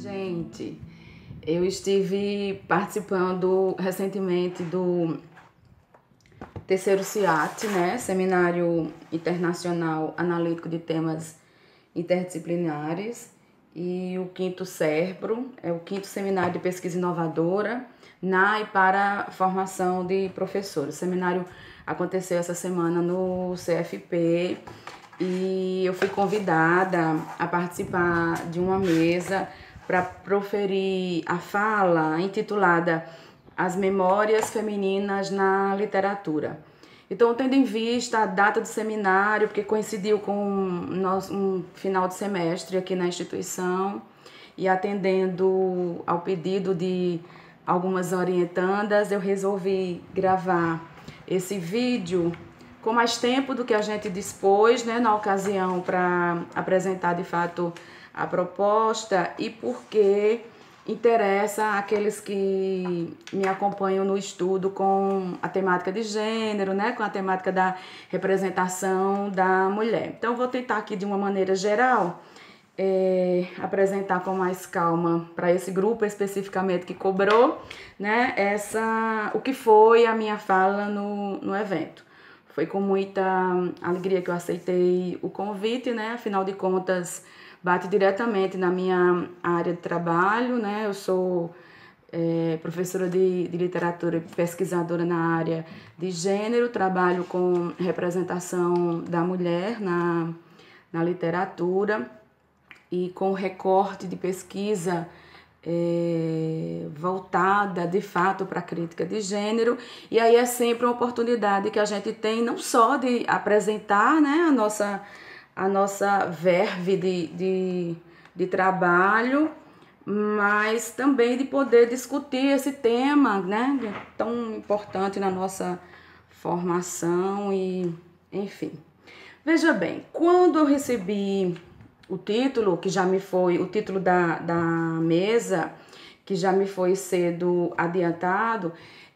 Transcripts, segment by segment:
Gente, eu estive participando recentemente do terceiro CIAT, né? Seminário Internacional Analítico de Temas Interdisciplinares, e o quinto SERPRO, é o quinto Seminário de Pesquisa Inovadora na e para a formação de professores. O seminário aconteceu essa semana no CFP e eu fui convidada a participar de uma mesa para proferir a fala intitulada As Memórias Femininas na Literatura. Então, tendo em vista a data do seminário, porque coincidiu com um final de semestre aqui na instituição, e atendendo ao pedido de algumas orientandas, eu resolvi gravar esse vídeo com mais tempo do que a gente dispôs, né, na ocasião, para apresentar de fato a proposta, e porque interessa aqueles que me acompanham no estudo com a temática de gênero, né, com a temática da representação da mulher. Então, vou tentar aqui de uma maneira geral apresentar com mais calma para esse grupo especificamente que cobrou, né, o que foi a minha fala no evento. Foi com muita alegria que eu aceitei o convite, né, afinal de contas, bate diretamente na minha área de trabalho, né? Eu sou professora de literatura e pesquisadora na área de gênero, trabalho com representação da mulher na literatura e com recorte de pesquisa voltada de fato para a crítica de gênero. E aí é sempre uma oportunidade que a gente tem não só de apresentar, né, a nossa verve de trabalho, mas também de poder discutir esse tema, né, tão importante na nossa formação e, enfim. Veja bem, quando eu recebi o título, que já me foi, o título da mesa, que já me foi cedo adiantado,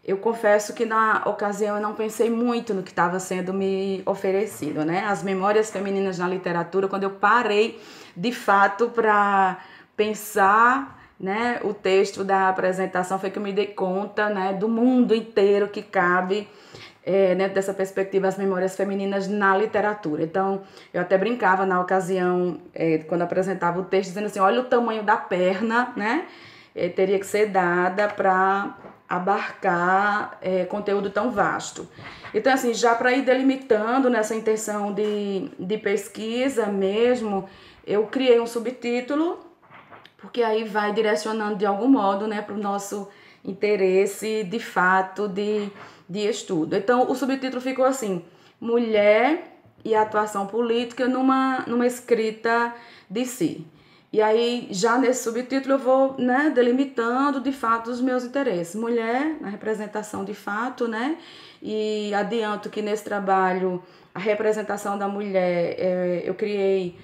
eu confesso que na ocasião eu não pensei muito no que estava sendo me oferecido, né? As Memórias Femininas na Literatura, quando eu parei de fato para pensar, né, o texto da apresentação, foi que eu me dei conta, né, do mundo inteiro que cabe dentro dessa perspectiva, as memórias femininas na literatura. Então, eu até brincava na ocasião, quando apresentava o texto, dizendo assim, olha o tamanho da perna, né? Teria que ser dada para abarcar conteúdo tão vasto. Então, assim, já para ir delimitando nessa intenção de pesquisa mesmo, eu criei um subtítulo, porque aí vai direcionando de algum modo, né, para o nosso interesse de fato de estudo. Então, o subtítulo ficou assim, Mulher e Atuação Política numa escrita de si. E aí, já nesse subtítulo, eu vou, né, delimitando de fato os meus interesses. Mulher, na representação de fato, né? E adianto que nesse trabalho, a representação da mulher, eu criei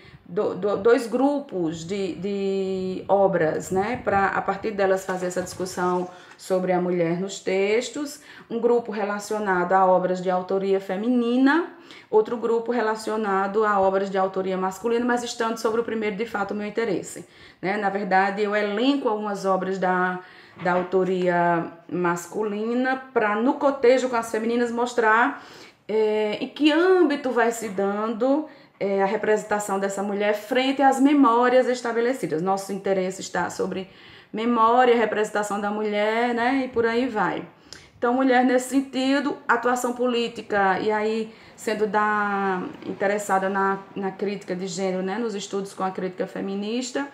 dois grupos de obras, né, para a partir delas fazer essa discussão sobre a mulher nos textos, um grupo relacionado a obras de autoria feminina, outro grupo relacionado a obras de autoria masculina, mas estando sobre o primeiro, de fato, o meu interesse, né? Na verdade, eu elenco algumas obras da autoria masculina para, no cotejo com as femininas, mostrar em que âmbito vai se dando a representação dessa mulher frente às memórias estabelecidas. Nosso interesse está sobre memória, representação da mulher, né? E por aí vai. Então, mulher nesse sentido, atuação política, e aí sendo interessada na crítica de gênero, né? Nos estudos com a crítica feminista,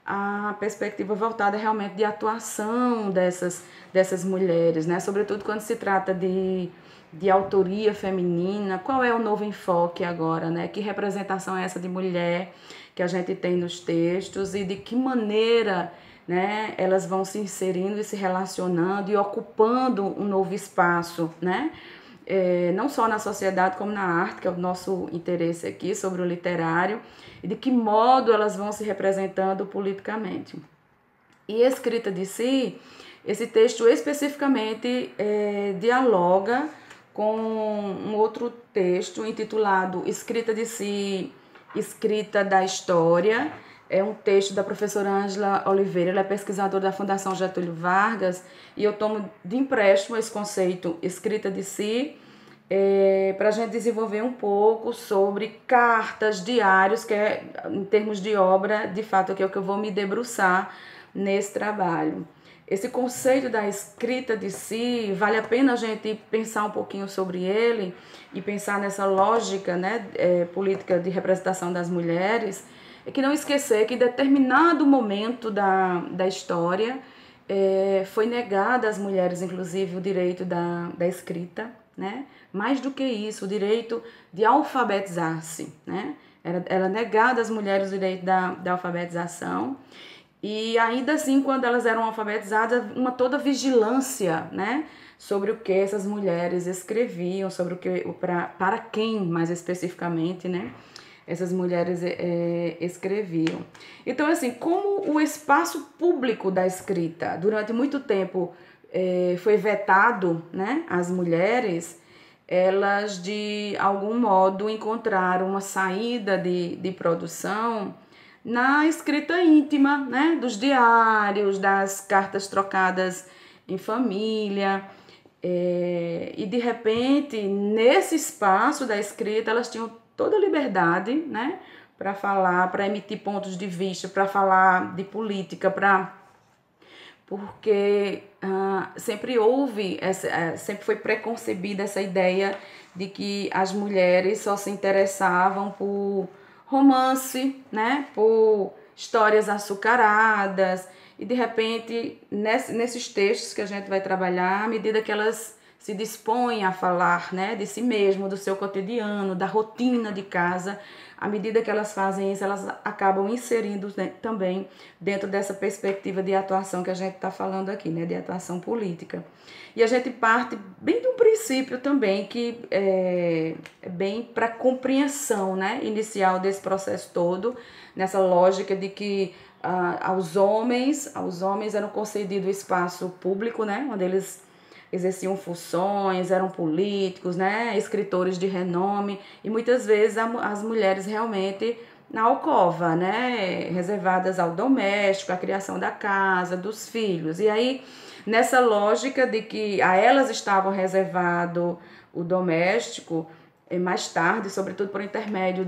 a perspectiva voltada realmente de atuação dessas mulheres, né? Sobretudo quando se trata de autoria feminina, qual é o novo enfoque agora, né? Que representação é essa de mulher que a gente tem nos textos e de que maneira, né, elas vão se inserindo e se relacionando e ocupando um novo espaço, né? Não só na sociedade como na arte, que é o nosso interesse aqui sobre o literário, e de que modo elas vão se representando politicamente. E escrita de si, esse texto especificamente dialoga com um outro texto intitulado Escrita de Si, Escrita da História, é um texto da professora Ângela Oliveira, ela é pesquisadora da Fundação Getúlio Vargas, e eu tomo de empréstimo esse conceito escrita de si, para a gente desenvolver um pouco sobre cartas, diários, que é, em termos de obra, de fato, que é o que eu vou me debruçar nesse trabalho. Esse conceito da escrita de si, vale a pena a gente pensar um pouquinho sobre ele e pensar nessa lógica, né, política de representação das mulheres, é que não esquecer que em determinado momento da história foi negado às mulheres, inclusive, o direito da escrita, né? Mais do que isso, o direito de alfabetizar-se, né? Era negado às mulheres o direito da alfabetização. E ainda assim, quando elas eram alfabetizadas, uma toda vigilância, né, sobre o que essas mulheres escreviam, sobre o que, para quem mais especificamente, né, essas mulheres escreviam. Então, assim, como o espaço público da escrita durante muito tempo foi vetado, né, às mulheres, elas de algum modo encontraram uma saída de produção na escrita íntima, né, dos diários, das cartas trocadas em família, e de repente, nesse espaço da escrita, elas tinham toda a liberdade, né, para falar, para emitir pontos de vista, para falar de política, porque sempre houve, sempre foi preconcebida essa ideia de que as mulheres só se interessavam por romance, né, por histórias açucaradas, e de repente, nesses textos que a gente vai trabalhar, à medida que elas se dispõem a falar, né, de si mesmo, do seu cotidiano, da rotina de casa, à medida que elas fazem isso, elas acabam inserindo, né, também dentro dessa perspectiva de atuação que a gente está falando aqui, né, de atuação política. E a gente parte bem do princípio também, que é bem para a compreensão, né, inicial desse processo todo, nessa lógica de que aos homens eram concedido espaço público, né, onde eles exerciam funções, eram políticos, né, escritores de renome, e muitas vezes as mulheres realmente na alcova, né, reservadas ao doméstico, à criação da casa, dos filhos. E aí, nessa lógica de que a elas estavam reservado o doméstico, mais tarde, sobretudo por intermédio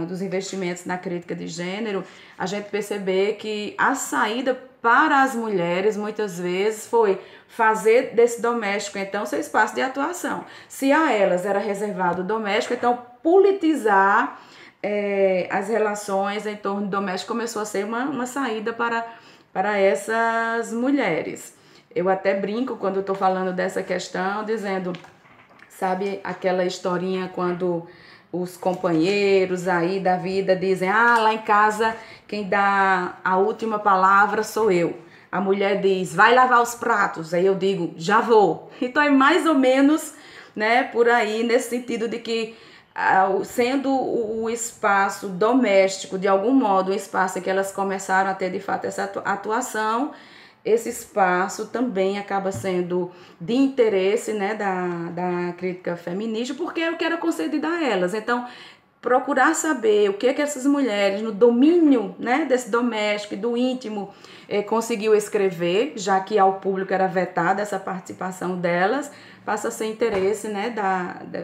dos investimentos na crítica de gênero, a gente perceber que a saída para as mulheres, muitas vezes, foi fazer desse doméstico, então, seu espaço de atuação. Se a elas era reservado o doméstico, então, politizar as relações em torno do doméstico começou a ser uma saída para essas mulheres. Eu até brinco quando estou falando dessa questão, dizendo, sabe aquela historinha quando os companheiros aí da vida dizem, lá em casa quem dá a última palavra sou eu. A mulher diz, vai lavar os pratos. Aí eu digo, já vou. Então é mais ou menos, né, por aí, nesse sentido de que, sendo o espaço doméstico, de algum modo, um espaço em que elas começaram a ter, de fato, essa atuação, esse espaço também acaba sendo de interesse, né, da crítica feminista, porque é o que era concedido a elas. Então, procurar saber o que essas mulheres, no domínio, né, desse doméstico e do íntimo, conseguiu escrever, já que ao público era vetada essa participação delas, passa a ser interesse, né,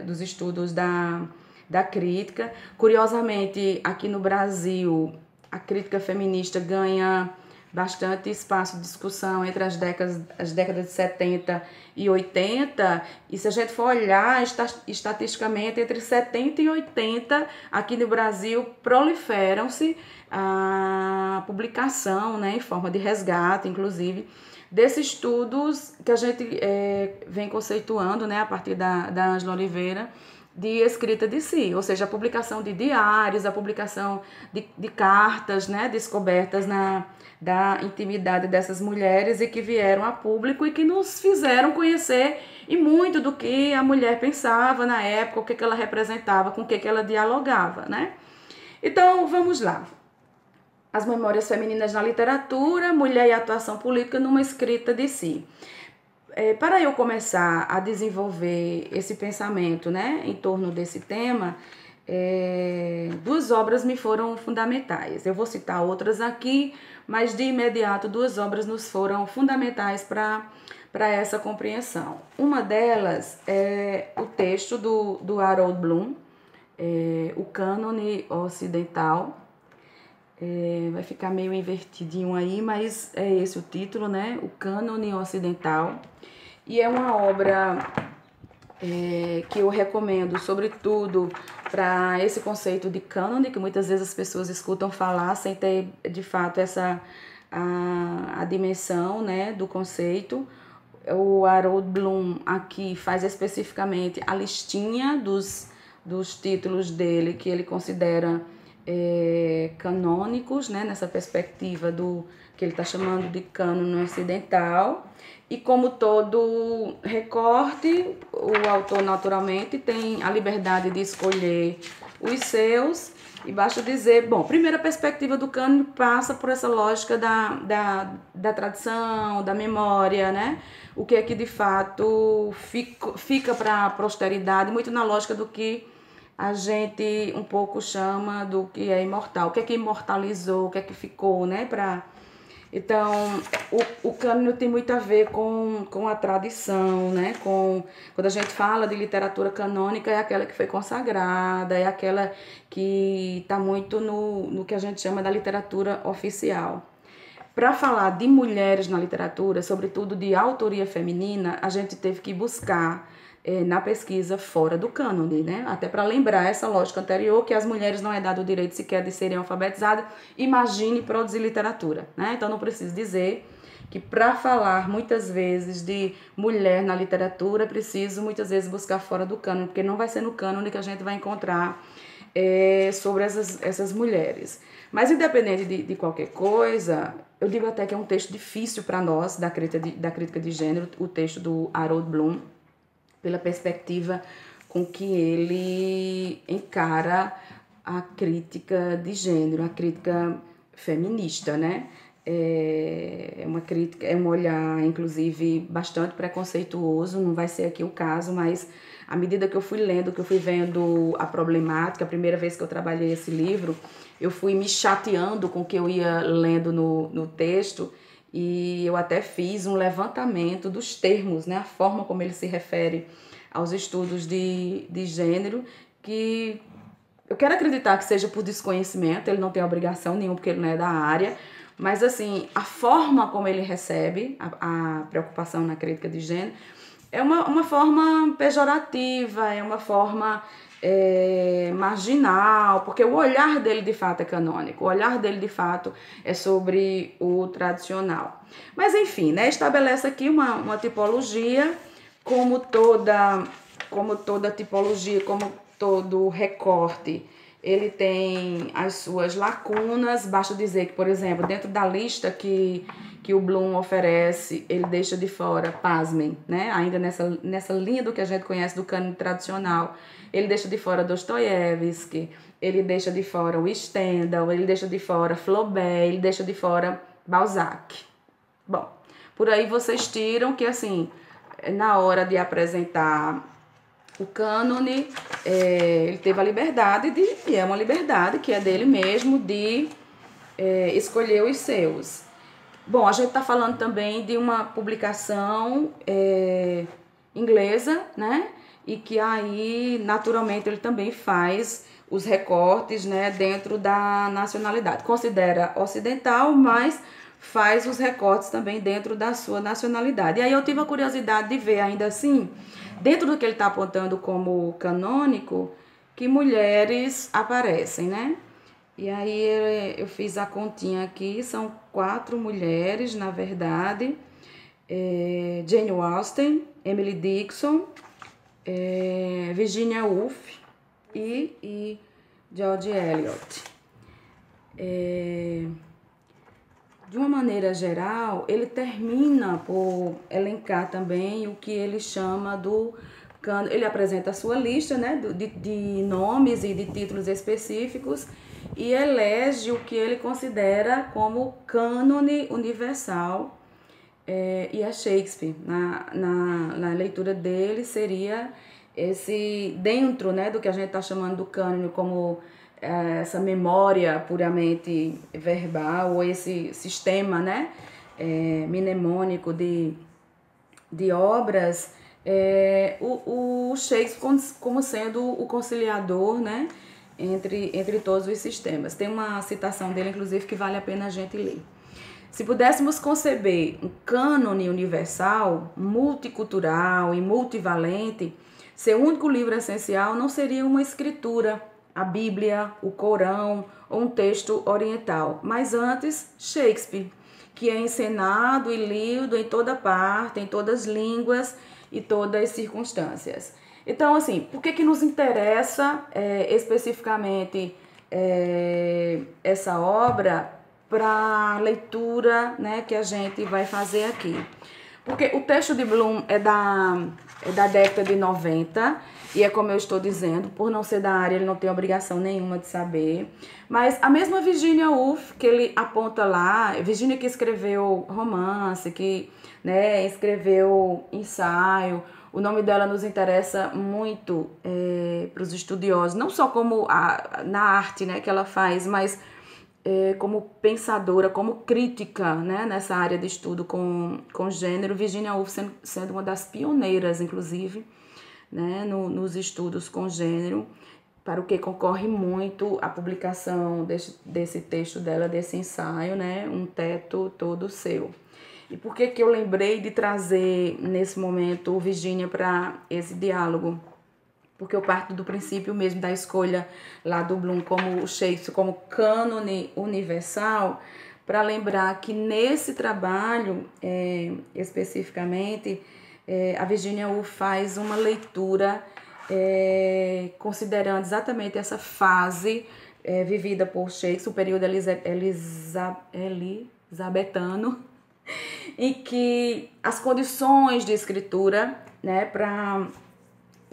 dos estudos da crítica. Curiosamente, aqui no Brasil, a crítica feminista ganha bastante espaço de discussão entre as décadas de 70 e 80, e se a gente for olhar estatisticamente, entre 70 e 80, aqui no Brasil, proliferam-se a publicação, né, em forma de resgate, inclusive, desses estudos que a gente vem conceituando, né, a partir da Ângela Oliveira, de escrita de si, ou seja, a publicação de diários, a publicação de cartas, né, descobertas da intimidade dessas mulheres e que vieram a público e que nos fizeram conhecer e muito do que a mulher pensava na época, o que ela representava, com o que ela dialogava, né? Então, vamos lá. As memórias femininas na literatura, mulher e atuação política numa escrita de si. Para eu começar a desenvolver esse pensamento, né, em torno desse tema, duas obras me foram fundamentais. Eu vou citar outras aqui, mas de imediato duas obras nos foram fundamentais para essa compreensão. Uma delas é o texto do Harold Bloom, o Cânone Ocidental. Vai ficar meio invertidinho aí, mas é esse o título, né? O Cânone Ocidental. E é uma obra que eu recomendo, sobretudo, para esse conceito de cânone, que muitas vezes as pessoas escutam falar sem ter, de fato, a dimensão, né, do conceito. O Harold Bloom aqui faz especificamente a listinha dos títulos dele que ele considera canônicos, né, nessa perspectiva do que ele está chamando de cânone ocidental. E como todo recorte, o autor naturalmente tem a liberdade de escolher os seus. E basta dizer, bom, primeira perspectiva do cânone passa por essa lógica da tradição, da memória, né? O que é que de fato fica para a posteridade, muito na lógica do que a gente um pouco chama do que é imortal. O que é que imortalizou, o que é que ficou, né? Então, o cânone tem muito a ver com a tradição, né? Quando a gente fala de literatura canônica, é aquela que foi consagrada, é aquela que está muito no que a gente chama da literatura oficial. Para falar de mulheres na literatura, sobretudo de autoria feminina, a gente teve que buscar na pesquisa fora do cânone, né? Até para lembrar essa lógica anterior, que as mulheres não é dado o direito sequer de serem alfabetizadas, imagine produzir literatura, né? Então não preciso dizer que para falar muitas vezes de mulher na literatura, é preciso muitas vezes buscar fora do cânone, porque não vai ser no cânone que a gente vai encontrar sobre essas mulheres. Mas independente de qualquer coisa, eu digo até que é um texto difícil para nós, da crítica de gênero, o texto do Harold Bloom, pela perspectiva com que ele encara a crítica de gênero, a crítica feminista, né? É uma crítica, é um olhar, inclusive, bastante preconceituoso, não vai ser aqui o caso, mas à medida que eu fui lendo, que eu fui vendo a problemática, a primeira vez que eu trabalhei esse livro, eu fui me chateando com o que eu ia lendo no texto, e eu até fiz um levantamento dos termos, né, a forma como ele se refere aos estudos de gênero, que eu quero acreditar que seja por desconhecimento, ele não tem obrigação nenhuma porque ele não é da área, mas assim, a forma como ele recebe a preocupação na crítica de gênero é uma forma pejorativa, é uma forma marginal, porque o olhar dele de fato é canônico, o olhar dele de fato é sobre o tradicional. Mas enfim, né, estabelece aqui uma tipologia, como toda tipologia, como todo recorte, ele tem as suas lacunas. Basta dizer que, por exemplo, dentro da lista que o Bloom oferece, ele deixa de fora, pasmem, né? Ainda nessa linha do que a gente conhece do cânone tradicional, ele deixa de fora Dostoiévski, ele deixa de fora o Stendhal, ele deixa de fora Flaubert, ele deixa de fora Balzac. Bom, por aí vocês tiram que, assim, na hora de apresentar o cânone, ele teve a liberdade e é uma liberdade que é dele mesmo de escolher os seus. Bom, a gente está falando também de uma publicação inglesa, né? E que aí, naturalmente, ele também faz os recortes, né, dentro da nacionalidade. Considera ocidental, mas faz os recortes também dentro da sua nacionalidade. E aí eu tive a curiosidade de ver, ainda assim, dentro do que ele está apontando como canônico, que mulheres aparecem, né? E aí eu fiz a continha aqui, são 4 mulheres, na verdade. Jane Austen, Emily Dickinson, Virginia Woolf e George Eliot. De uma maneira geral, ele termina por elencar também o que ele chama do cânone. Ele apresenta a sua lista, né, de nomes e de títulos específicos e elege o que ele considera como cânone universal. E a Shakespeare, na leitura dele, seria esse dentro, né, do que a gente está chamando do cânone como essa memória puramente verbal, ou esse sistema, né, mnemônico de obras, o Shakespeare como sendo o conciliador, né, entre todos os sistemas. Tem uma citação dele, inclusive, que vale a pena a gente ler. Se pudéssemos conceber um cânone universal, multicultural e multivalente, seu único livro essencial não seria uma escritura, a Bíblia, o Corão ou um texto oriental, mas antes Shakespeare, que é encenado e lido em toda parte, em todas as línguas e todas as circunstâncias. Então, assim, por que nos interessa especificamente essa obra para a leitura, né, que a gente vai fazer aqui? Porque o texto de Bloom é da década de 90, e é como eu estou dizendo, por não ser da área, ele não tem obrigação nenhuma de saber. Mas a mesma Virginia Woolf, que ele aponta lá, Virginia que escreveu romance, que, né, escreveu ensaio, o nome dela nos interessa muito para os estudiosos, não só como na arte, né, que ela faz, mas como pensadora, como crítica, né, nessa área de estudo com gênero. Virginia Woolf sendo uma das pioneiras, inclusive, né, nos estudos com gênero, para o que concorre muito a publicação desse texto dela, desse ensaio, né, Um Teto Todo Seu. E por que eu lembrei de trazer, nesse momento, Virginia para esse diálogo? Porque eu parto do princípio mesmo da escolha lá do Bloom como Shakespeare, como cânone universal, para lembrar que nesse trabalho, especificamente, a Virginia Woolf faz uma leitura considerando exatamente essa fase vivida por Shakespeare, o período elisabetano, em que as condições de escritura, né, para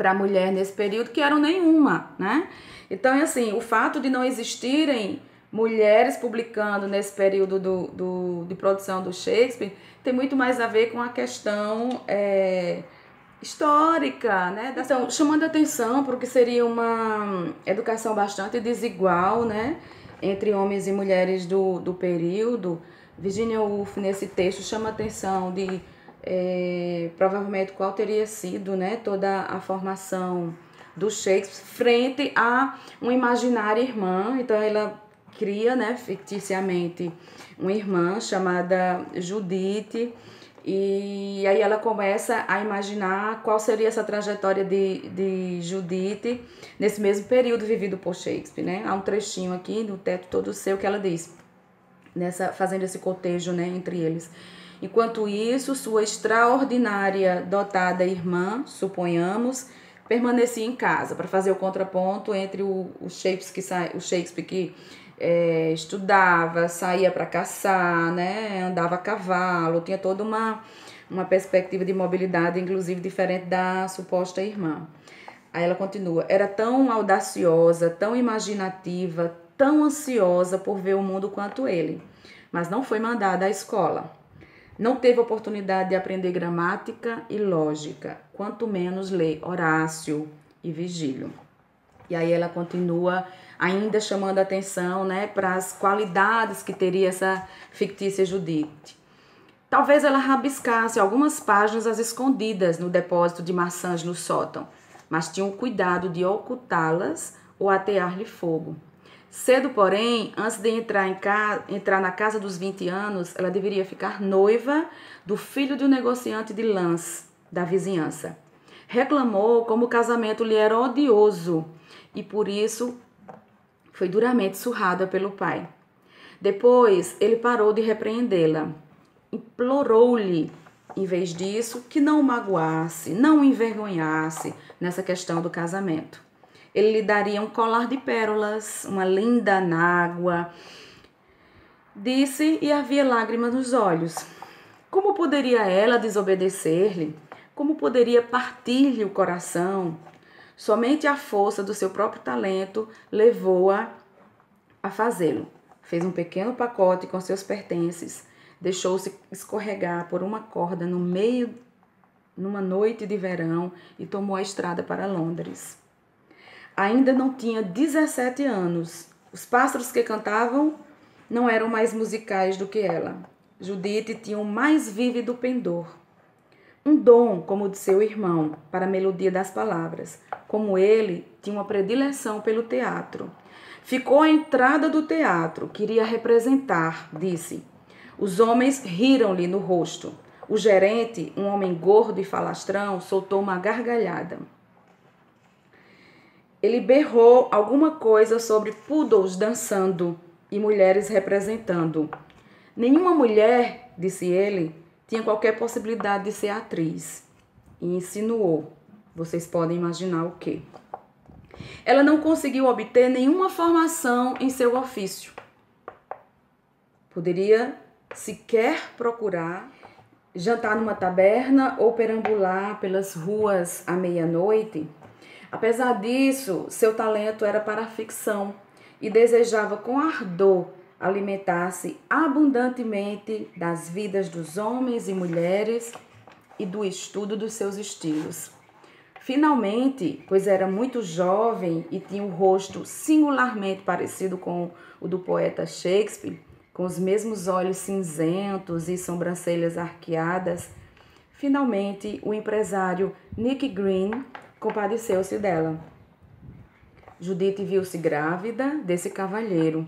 a mulher nesse período, que eram nenhuma, né? Então, assim, o fato de não existirem mulheres publicando nesse período de produção do Shakespeare tem muito mais a ver com a questão histórica, né? Então, chamando atenção para o que seria uma educação bastante desigual, né, entre homens e mulheres do período. Virginia Woolf, nesse texto, chama atenção de provavelmente qual teria sido, né, toda a formação do Shakespeare frente a uma imaginária irmã. Então ela cria, né, ficticiamente uma irmã chamada Judite, e aí ela começa a imaginar qual seria essa trajetória de Judite nesse mesmo período vivido por Shakespeare, né? Há um trechinho aqui no Teto Todo Seu que ela diz, fazendo esse cotejo, né, entre eles. Enquanto isso, sua extraordinária dotada irmã, suponhamos, permanecia em casa para fazer o contraponto entre o Shakespeare que estudava, saía para caçar, né, andava a cavalo, tinha toda uma perspectiva de mobilidade, inclusive diferente da suposta irmã. Aí ela continua, era tão audaciosa, tão imaginativa, tão ansiosa por ver o mundo quanto ele, mas não foi mandada à escola. Não teve oportunidade de aprender gramática e lógica, quanto menos ler Horácio e Virgílio. E aí ela continua ainda chamando a atenção, né, para as qualidades que teria essa fictícia Judite. Talvez ela rabiscasse algumas páginas às escondidas no depósito de maçãs no sótão, mas tinha o cuidado de ocultá-las ou atear-lhe fogo. Cedo, porém, antes de entrar na casa dos 20 anos, ela deveria ficar noiva do filho de um negociante de lãs da vizinhança. Reclamou como o casamento lhe era odioso e, por isso, foi duramente surrada pelo pai. Depois, ele parou de repreendê-la. Implorou-lhe, em vez disso, que não o magoasse, não o envergonhasse nessa questão do casamento. Ele lhe daria um colar de pérolas, uma linda anágua. Disse e havia lágrimas nos olhos. Como poderia ela desobedecer-lhe? Como poderia partir-lhe o coração? Somente a força do seu próprio talento levou-a a fazê-lo. Fez um pequeno pacote com seus pertences, deixou-se escorregar por uma corda no meio numa noite de verão e tomou a estrada para Londres. Ainda não tinha 17 anos. Os pássaros que cantavam não eram mais musicais do que ela. Judith tinha um mais vívido pendor. Um dom, como o de seu irmão, para a melodia das palavras. Como ele, tinha uma predileção pelo teatro. Ficou à entrada do teatro, queria representar, disse. Os homens riram-lhe no rosto. O gerente, um homem gordo e falastrão, soltou uma gargalhada. Ele berrou alguma coisa sobre poodles dançando e mulheres representando. Nenhuma mulher, disse ele, tinha qualquer possibilidade de ser atriz. E insinuou. Vocês podem imaginar o quê? Ela não conseguiu obter nenhuma formação em seu ofício. Poderia sequer procurar jantar numa taberna ou perambular pelas ruas à meia-noite. Apesar disso, seu talento era para a ficção e desejava com ardor alimentar-se abundantemente das vidas dos homens e mulheres e do estudo dos seus estilos. Finalmente, pois era muito jovem e tinha um rosto singularmente parecido com o do poeta Shakespeare, com os mesmos olhos cinzentos e sobrancelhas arqueadas, finalmente o empresário Nick Green compadeceu-se dela. Judith viu-se grávida desse cavalheiro.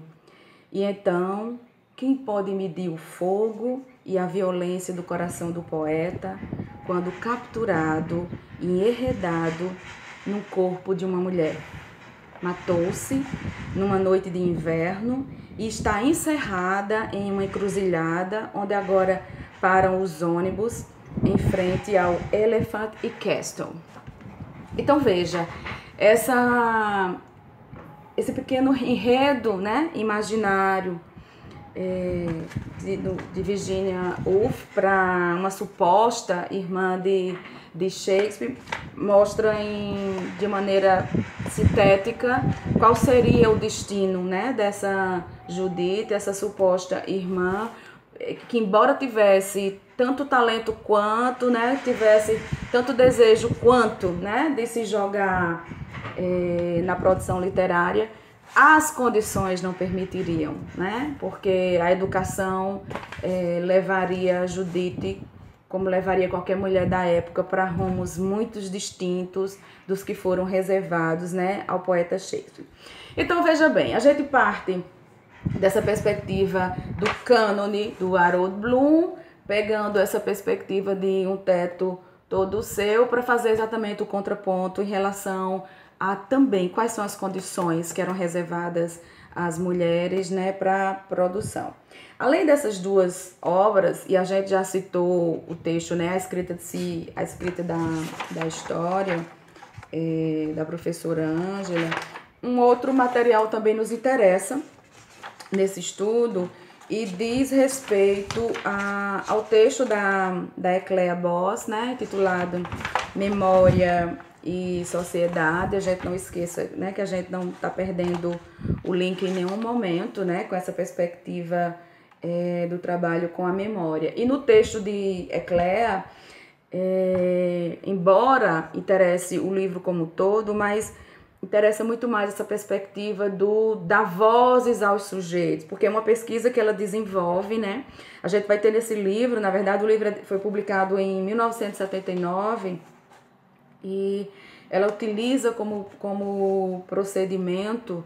E então, quem pode medir o fogo e a violência do coração do poeta quando capturado e enredado no corpo de uma mulher? Matou-se numa noite de inverno e está encerrada em uma encruzilhada onde agora param os ônibus em frente ao Elephant e Castle. Então veja, esse pequeno enredo, né, imaginário de Virginia Woolf para uma suposta irmã de Shakespeare mostra de maneira sintética qual seria o destino, né, dessa Judith, essa suposta irmã, que embora tivesse tanto talento quanto, né, tivesse tanto desejo quanto, né, de se jogar na produção literária, as condições não permitiriam, né, porque a educação levaria Judith, como levaria qualquer mulher da época, para rumos muito distintos dos que foram reservados, né, ao poeta Shakespeare. Então, veja bem, a gente parte dessa perspectiva do cânone do Harold Bloom, pegando essa perspectiva de um teto todo seu, para fazer exatamente o contraponto em relação a também quais são as condições que eram reservadas às mulheres, né, para produção. Além dessas duas obras, e a gente já citou o texto, né, a escrita da história, da professora Ângela, um outro material também nos interessa nesse estudo e diz respeito ao texto da Ecléa Boss, né, intitulado Memória e Sociedade. A gente não esqueça, né, que a gente não está perdendo o link em nenhum momento, né, com essa perspectiva do trabalho com a memória. E no texto de Ecléa, embora interesse o livro como um todo, mas interessa muito mais essa perspectiva dar vozes aos sujeitos, porque é uma pesquisa que ela desenvolve, né? A gente vai ter nesse livro, na verdade o livro foi publicado em 1979 e ela utiliza como procedimento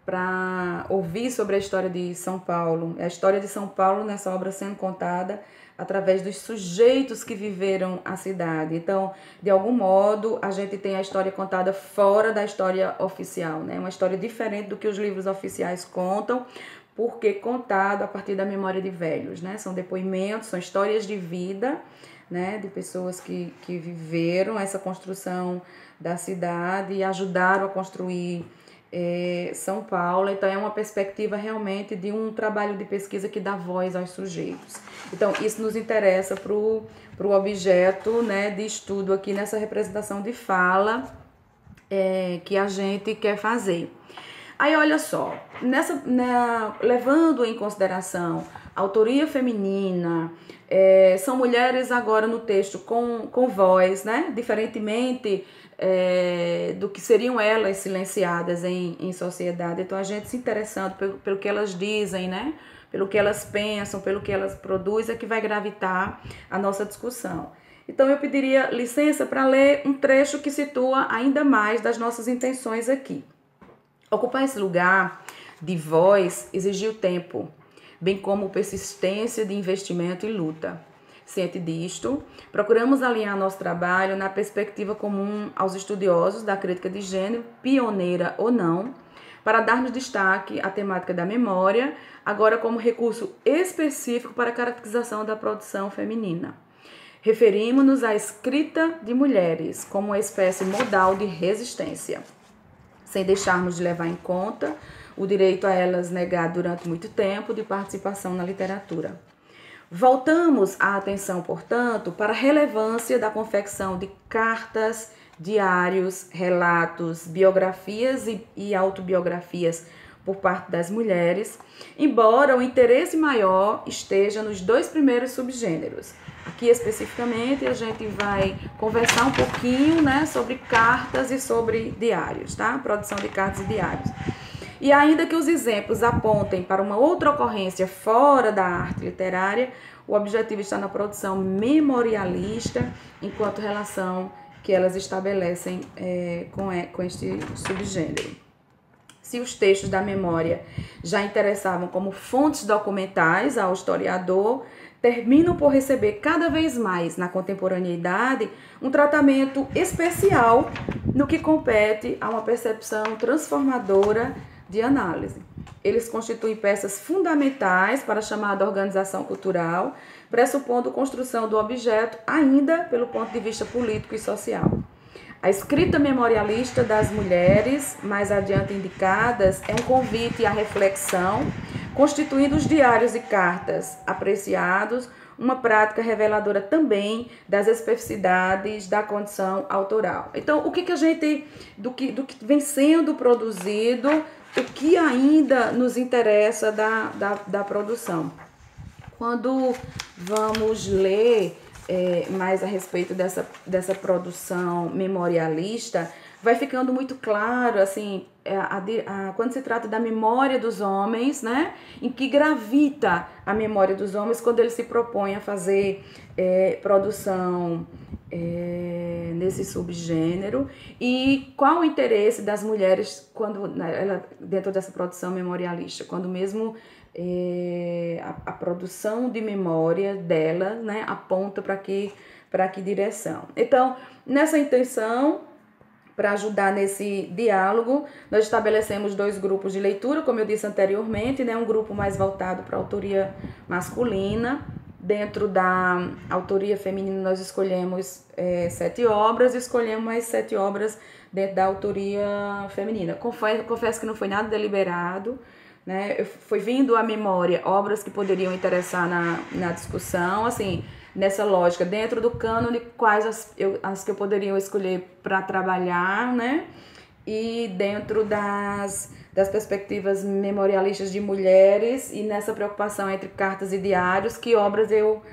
para ouvir sobre a história de São Paulo. A história de São Paulo nessa obra sendo contada através dos sujeitos que viveram a cidade. Então, de algum modo, a gente tem a história contada fora da história oficial, né? Uma história diferente do que os livros oficiais contam, porque contado a partir da memória de velhos, né? São depoimentos, são histórias de vida, né? De pessoas que viveram essa construção da cidade e ajudaram a construir São Paulo. Então é uma perspectiva realmente de um trabalho de pesquisa que dá voz aos sujeitos. Então isso nos interessa para o objeto, né, de estudo aqui nessa representação de fala que a gente quer fazer. Aí olha só, levando em consideração autoria feminina, são mulheres agora no texto com voz, né? Diferentemente do que seriam elas silenciadas em sociedade. Então, a gente se interessando pelo que elas dizem, né? Pelo que elas pensam, pelo que elas produzem, é que vai gravitar a nossa discussão. Então, eu pediria licença para ler um trecho que situa ainda mais das nossas intenções aqui. Ocupar esse lugar de voz exigiu tempo, bem como persistência de investimento e luta. Ciente disto, procuramos alinhar nosso trabalho na perspectiva comum aos estudiosos da crítica de gênero, pioneira ou não, para darmos destaque à temática da memória, agora como recurso específico para a caracterização da produção feminina. Referimos-nos à escrita de mulheres como uma espécie modal de resistência, sem deixarmos de levar em conta o direito a elas negado durante muito tempo de participação na literatura. Voltamos a atenção, portanto, para a relevância da confecção de cartas, diários, relatos, biografias e autobiografias por parte das mulheres, embora o interesse maior esteja nos dois primeiros subgêneros. Aqui especificamente a gente vai conversar um pouquinho, né, sobre cartas e sobre diários, tá? Produção de cartas e diários. E ainda que os exemplos apontem para uma outra ocorrência fora da arte literária, o objetivo está na produção memorialista, enquanto relação que elas estabelecem com este subgênero. Se os textos da memória já interessavam como fontes documentais ao historiador, terminam por receber cada vez mais na contemporaneidade um tratamento especial no que compete a uma percepção transformadora de análise. Eles constituem peças fundamentais para a chamada organização cultural, pressupondo construção do objeto ainda pelo ponto de vista político e social. A escrita memorialista das mulheres, mais adiante indicadas, é um convite à reflexão, constituindo os diários e cartas apreciados, uma prática reveladora também das especificidades da condição autoral. Então, o que a gente, do que vem sendo produzido, o que ainda nos interessa da produção? Quando vamos ler mais a respeito dessa produção memorialista, vai ficando muito claro, assim, quando se trata da memória dos homens, né, em que gravita a memória dos homens quando eles se propõem a fazer produção nesse subgênero, e qual o interesse das mulheres dentro dessa produção memorialista, quando mesmo a produção de memória dela, né, aponta para que direção. Então, nessa intenção, para ajudar nesse diálogo, nós estabelecemos 2 grupos de leitura, como eu disse anteriormente, né, um grupo mais voltado para a autoria masculina. Dentro da autoria feminina, nós escolhemos 7 obras, e escolhemos mais 7 obras dentro da autoria feminina. Confesso que não foi nada deliberado, né? Foi vindo à memória obras que poderiam interessar na discussão, assim, nessa lógica, dentro do cânone, quais as que eu poderia escolher para trabalhar, né? E dentro das perspectivas memorialistas de mulheres, e nessa preocupação entre cartas e diários, que obras eu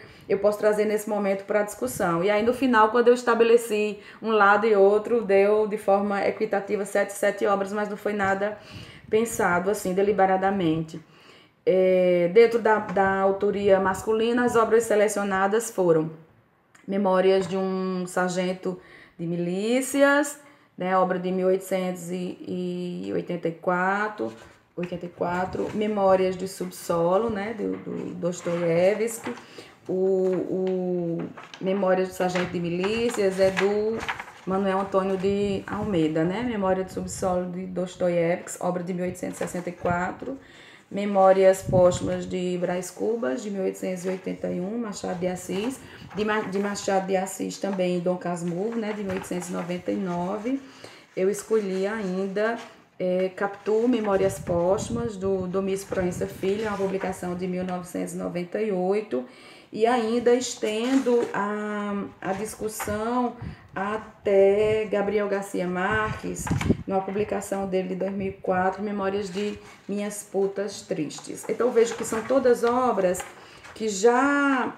posso trazer nesse momento para a discussão. E aí, no final, quando eu estabeleci um lado e outro, deu de forma equitativa 7 obras, mas não foi nada pensado assim, deliberadamente. Dentro da autoria masculina, as obras selecionadas foram Memórias de um Sargento de Milícias, né, obra de 1884, Memórias de Subsolo, né, do Dostoiévski. O Memórias do Sargento de Milícias é do Manuel Antônio de Almeida, né? Memória do Subsolo de Dostoiévski, obra de 1864. Memórias Póstumas de Brás Cubas, de 1881, Machado de Assis. De Machado de Assis também Dom Casmurro, né? De 1899. Eu escolhi ainda Capitu, Memórias Póstumas, do Domício Proença Filho, uma publicação de 1998. e ainda estendo a discussão até Gabriel Garcia Marques, numa publicação dele de 2004, Memórias de Minhas Putas Tristes. Então vejo que são todas obras que já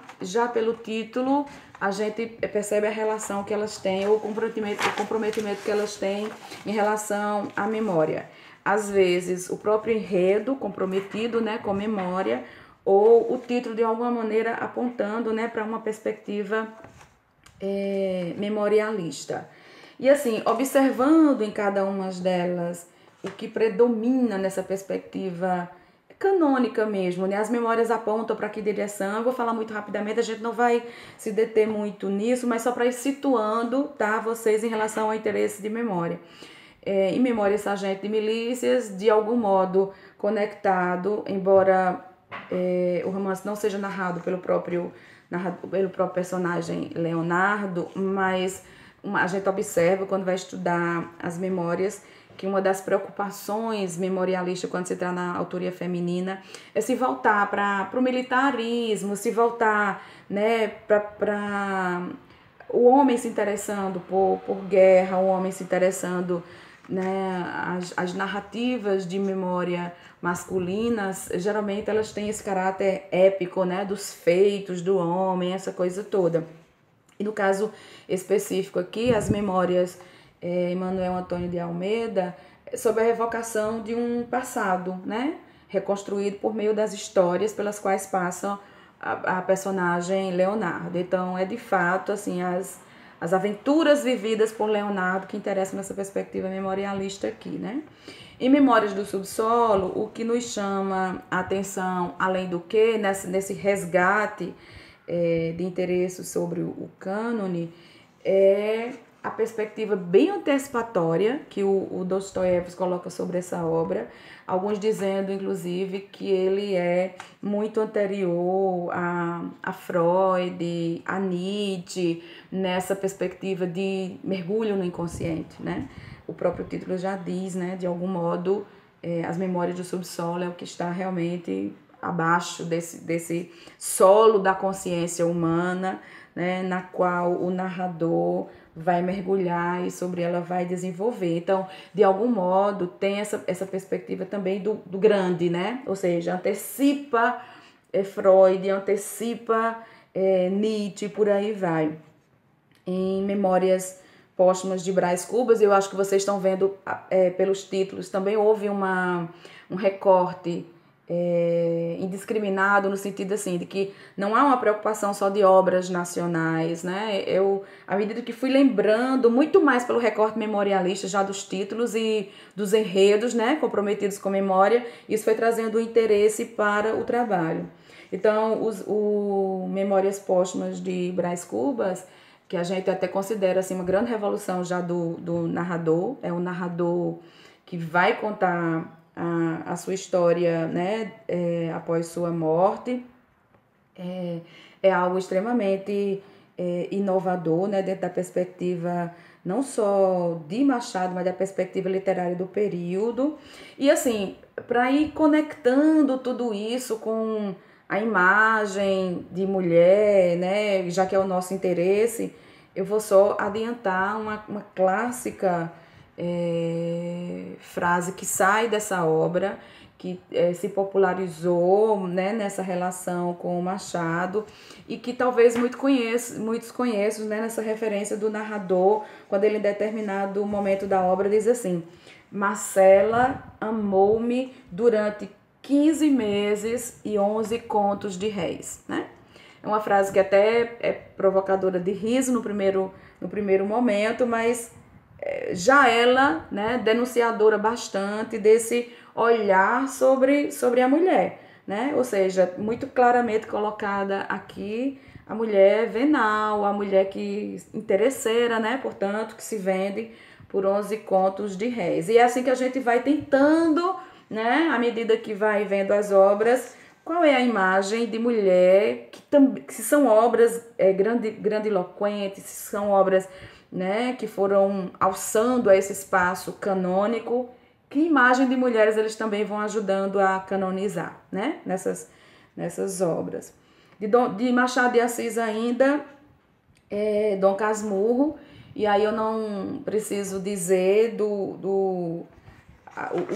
pelo título a gente percebe a relação que elas têm, ou o comprometimento que elas têm em relação à memória. Às vezes o próprio enredo comprometido, né, com memória, ou o título de alguma maneira apontando, né, para uma perspectiva memorialista. E assim, observando em cada uma delas o que predomina nessa perspectiva canônica mesmo, né? As memórias apontam para que direção. Eu vou falar muito rapidamente, a gente não vai se deter muito nisso, mas só para ir situando, tá, vocês em relação ao interesse de memória. Em Memórias Sargento de Milícias, de algum modo conectado, embora o romance não seja narrado pelo próprio personagem Leonardo, mas a gente observa quando vai estudar as memórias que uma das preocupações memorialistas quando se trata na autoria feminina é se voltar para o militarismo, se voltar, né, para o homem se interessando por guerra, o homem se interessando, né, as narrativas de memória masculinas, geralmente elas têm esse caráter épico, né, dos feitos do homem, essa coisa toda. E no caso específico aqui, as memórias Emanuel Antônio de Almeida, sobre a revocação de um passado, né, reconstruído por meio das histórias pelas quais passam a personagem Leonardo. Então, é de fato assim, as aventuras vividas por Leonardo que interessam nessa perspectiva memorialista aqui, né? Em Memórias do Subsolo, o que nos chama a atenção, além do que, nesse resgate de interesse sobre o cânone, é a perspectiva bem antecipatória que o Dostoiévski coloca sobre essa obra, alguns dizendo, inclusive, que ele é muito anterior a Freud, a Nietzsche, nessa perspectiva de mergulho no inconsciente, né? O próprio título já diz, né, de algum modo, as memórias do subsolo é o que está realmente abaixo desse solo da consciência humana, né, na qual o narrador vai mergulhar e sobre ela vai desenvolver. Então, de algum modo, tem essa perspectiva também do grande, né? Ou seja, antecipa Freud, antecipa Nietzsche, por aí vai. Em Memórias Póstumas de Brás Cubas, eu acho que vocês estão vendo pelos títulos, também houve um recorte indiscriminado, no sentido assim, de que não há uma preocupação só de obras nacionais, né? Eu, à medida que fui lembrando, muito mais pelo recorte memorialista já dos títulos e dos enredos, né, comprometidos com memória, isso foi trazendo interesse para o trabalho. Então, o Memórias Póstumas de Brás Cubas, que a gente até considera assim, uma grande revolução já do narrador, é o narrador que vai contar a sua história, né, após sua morte, é algo extremamente inovador, né, dentro da perspectiva não só de Machado, mas da perspectiva literária do período. E assim, para ir conectando tudo isso com a imagem de mulher, né, já que é o nosso interesse, eu vou só adiantar uma clássica frase que sai dessa obra, que se popularizou, né, nessa relação com o Machado, e que talvez muitos conheçam, né, nessa referência do narrador, quando ele em determinado momento da obra diz assim: Marcela amou-me durante 15 meses e 11 contos de réis, né? É uma frase que até é provocadora de riso no primeiro momento, mas já ela, né, denunciadora bastante desse olhar sobre a mulher, né? Ou seja, muito claramente colocada aqui a mulher venal, a mulher que interesseira, né? Portanto, que se vende por 11 contos de réis. E é assim que a gente vai tentando, né, à medida que vai vendo as obras, qual é a imagem de mulher que se são obras grandiloquentes, se são obras, né, que foram alçando a esse espaço canônico, que imagem de mulheres eles também vão ajudando a canonizar, né, nessas obras. De Machado de Assis ainda, Dom Casmurro, e aí eu não preciso dizer o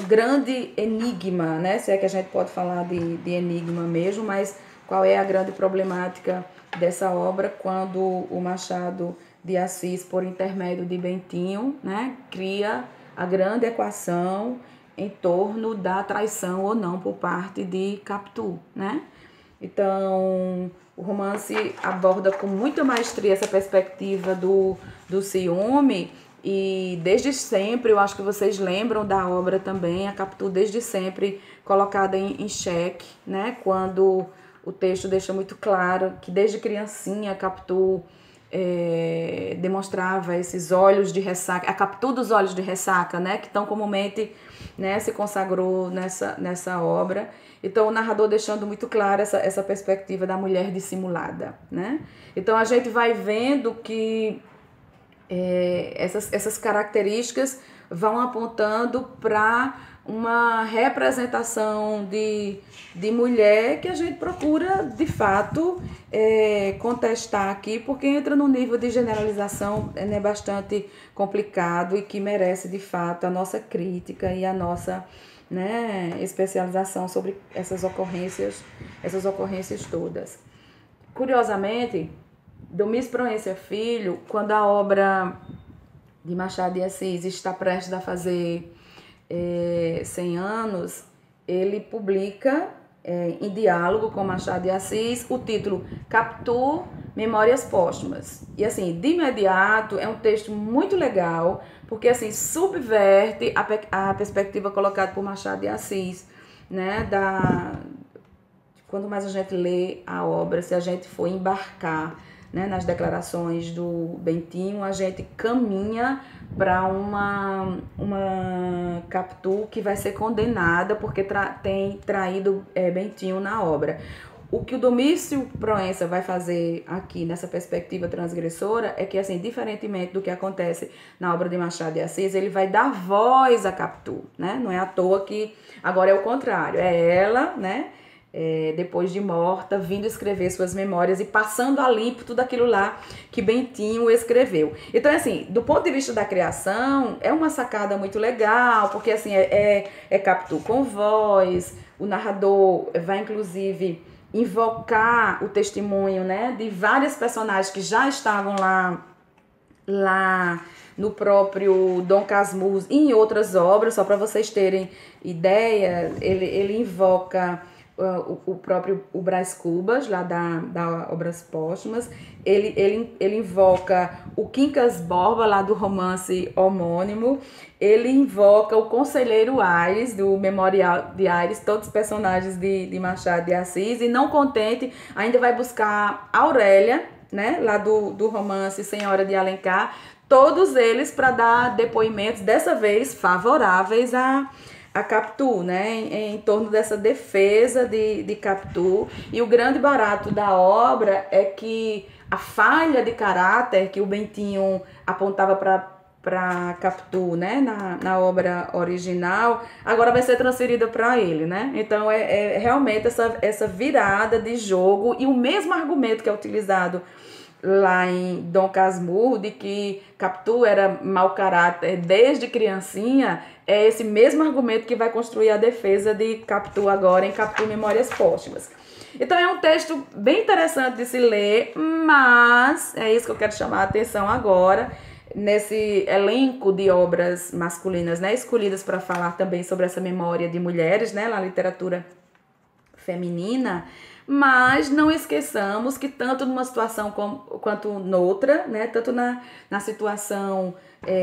grande enigma, né? Se é que a gente pode falar de enigma mesmo, mas qual é a grande problemática dessa obra quando o Machado de Assis, por intermédio de Bentinho, né, cria a grande equação em torno da traição ou não por parte de Capitu, né? Então, o romance aborda com muita maestria essa perspectiva do ciúme, e desde sempre, eu acho que vocês lembram da obra também, a Capitu desde sempre colocada em xeque, né? Quando o texto deixa muito claro que desde criancinha a Capitu demonstrava esses olhos de ressaca, a Capitu dos olhos de ressaca, né? Que tão comumente, né, se consagrou nessa obra. Então, o narrador deixando muito clara essa perspectiva da mulher dissimulada, né? Então, a gente vai vendo que essas características vão apontando para uma representação de mulher que a gente procura, de fato, contestar aqui, porque entra num nível de generalização bastante complicado e que merece, de fato, a nossa crítica e a nossa, né, especialização sobre essas ocorrências todas. Curiosamente, Domingos Proença Filho, quando a obra de Machado de Assis está prestes a fazer 100 anos, ele publica em diálogo com Machado de Assis o título Capitu, Memórias Póstumas. E assim, de imediato, é um texto muito legal, porque assim, subverte a perspectiva colocada por Machado de Assis, né, quanto mais a gente lê a obra, se a gente for embarcar, né, nas declarações do Bentinho, a gente caminha para uma Capitu que vai ser condenada porque tem traído Bentinho na obra. O que o Domício Proença vai fazer aqui nessa perspectiva transgressora é que, assim, diferentemente do que acontece na obra de Machado de Assis, ele vai dar voz a Capitu, né? Não é à toa que agora é o contrário, é ela, né? Depois de morta, vindo escrever suas memórias e passando a limpo tudo aquilo lá que Bentinho escreveu. Então, assim, do ponto de vista da criação, é uma sacada muito legal, porque, assim, Capitu com voz, o narrador vai, inclusive, invocar o testemunho, né, de vários personagens que já estavam lá no próprio Dom Casmurro e em outras obras, só para vocês terem ideia, ele invoca o próprio Brás Cubas, lá da Obras Póstumas, ele invoca o Quincas Borba, lá do romance homônimo, ele invoca o Conselheiro Aires, do Memorial de Aires, todos os personagens de Machado de Assis, e não contente, ainda vai buscar Aurélia, né, lá do romance Senhora de Alencar, todos eles para dar depoimentos, dessa vez favoráveis a Capitu, né, em torno dessa defesa de Capitu. E o grande barato da obra é que a falha de caráter que o Bentinho apontava para Capitu, né, na obra original, agora vai ser transferida para ele, né? Então é realmente essa virada de jogo, e o mesmo argumento que é utilizado lá em Dom Casmurro, de que Capitu era mau caráter desde criancinha, é esse mesmo argumento que vai construir a defesa de Capitu agora em Capitu Memórias Póstumas. Então é um texto bem interessante de se ler, mas é isso que eu quero chamar a atenção agora, nesse elenco de obras masculinas, né, escolhidas para falar também sobre essa memória de mulheres, né, na literatura feminina. Mas não esqueçamos que tanto numa situação quanto noutra, né, tanto na situação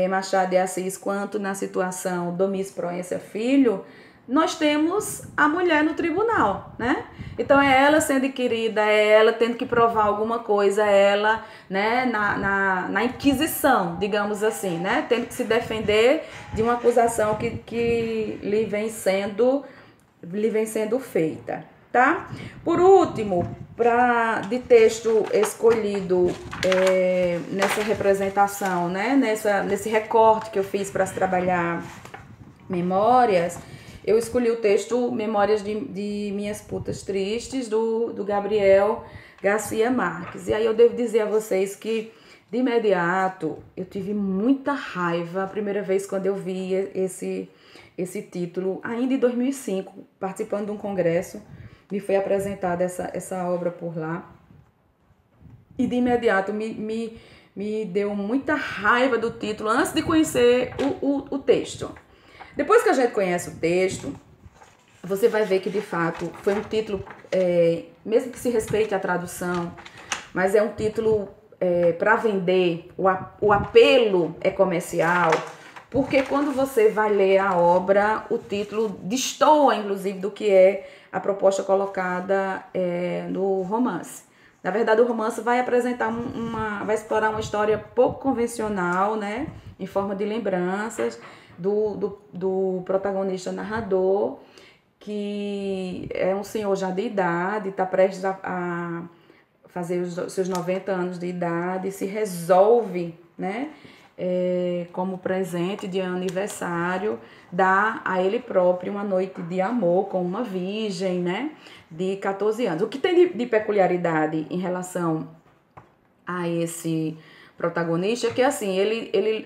Machado de Assis quanto na situação Domingos Proença Filho, nós temos a mulher no tribunal, né? Então é ela sendo inquirida, é ela tendo que provar alguma coisa, é ela, né, na inquisição, digamos assim, né, tendo que se defender de uma acusação que lhe vem sendo feita. Tá? Por último, de texto escolhido nessa representação, né? Nesse recorte que eu fiz para se trabalhar memórias, eu escolhi o texto Memórias de Minhas Putas Tristes, do Gabriel Garcia Marques. E aí eu devo dizer a vocês que, de imediato, eu tive muita raiva a primeira vez quando eu vi esse título, ainda em 2005, participando de um congresso, me foi apresentada essa obra por lá. E de imediato me deu muita raiva do título, antes de conhecer o texto. Depois que a gente conhece o texto, você vai ver que, de fato, foi um título, mesmo que se respeite a tradução, mas é um título para vender, o apelo é comercial, porque quando você vai ler a obra, o título destoa, inclusive, do que é a proposta colocada no romance. Na verdade, o romance vai apresentar vai explorar uma história pouco convencional, né, em forma de lembranças do protagonista narrador, que é um senhor já de idade, está prestes a fazer os seus 90 anos de idade, se resolve, né, como presente de aniversário, dar a ele próprio uma noite de amor com uma virgem, né, de 14 anos. O que tem de peculiaridade em relação a esse protagonista é que, assim,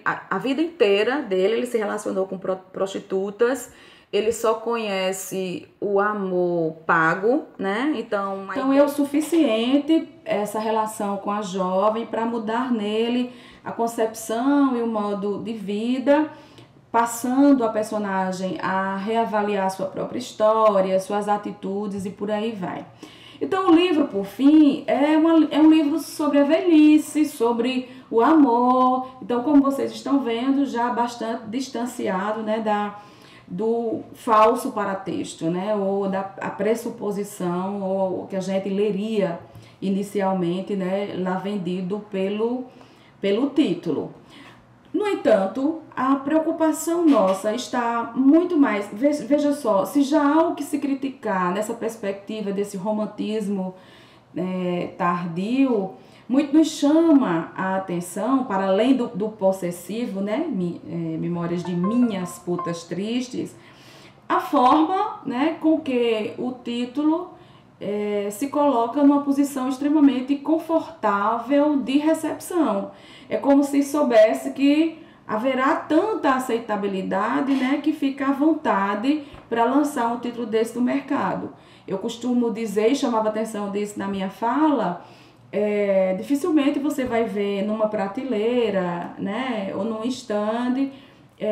a vida inteira dele, ele se relacionou com prostitutas, ele só conhece o amor pago, né? Então é o suficiente essa relação com a jovem para mudar nele a concepção e o modo de vida, passando a personagem a reavaliar sua própria história, suas atitudes e por aí vai. Então o livro, por fim, é um livro sobre a velhice, sobre o amor. Então, como vocês estão vendo, já bastante distanciado, né, do falso paratexto, né, ou da pressuposição, ou o que a gente leria inicialmente, né, lá vendido pelo título. No entanto, a preocupação nossa está muito mais... Veja só, se já há o que se criticar nessa perspectiva desse romantismo tardio, muito nos chama a atenção, para além do possessivo, né, Memórias de Minhas Putas Tristes, a forma, né, com que o título se coloca numa posição extremamente confortável de recepção. É como se soubesse que haverá tanta aceitabilidade, né, que fica à vontade para lançar um título desse no mercado. Eu costumo dizer, e chamava atenção disso na minha fala, dificilmente você vai ver numa prateleira, né, ou num stand,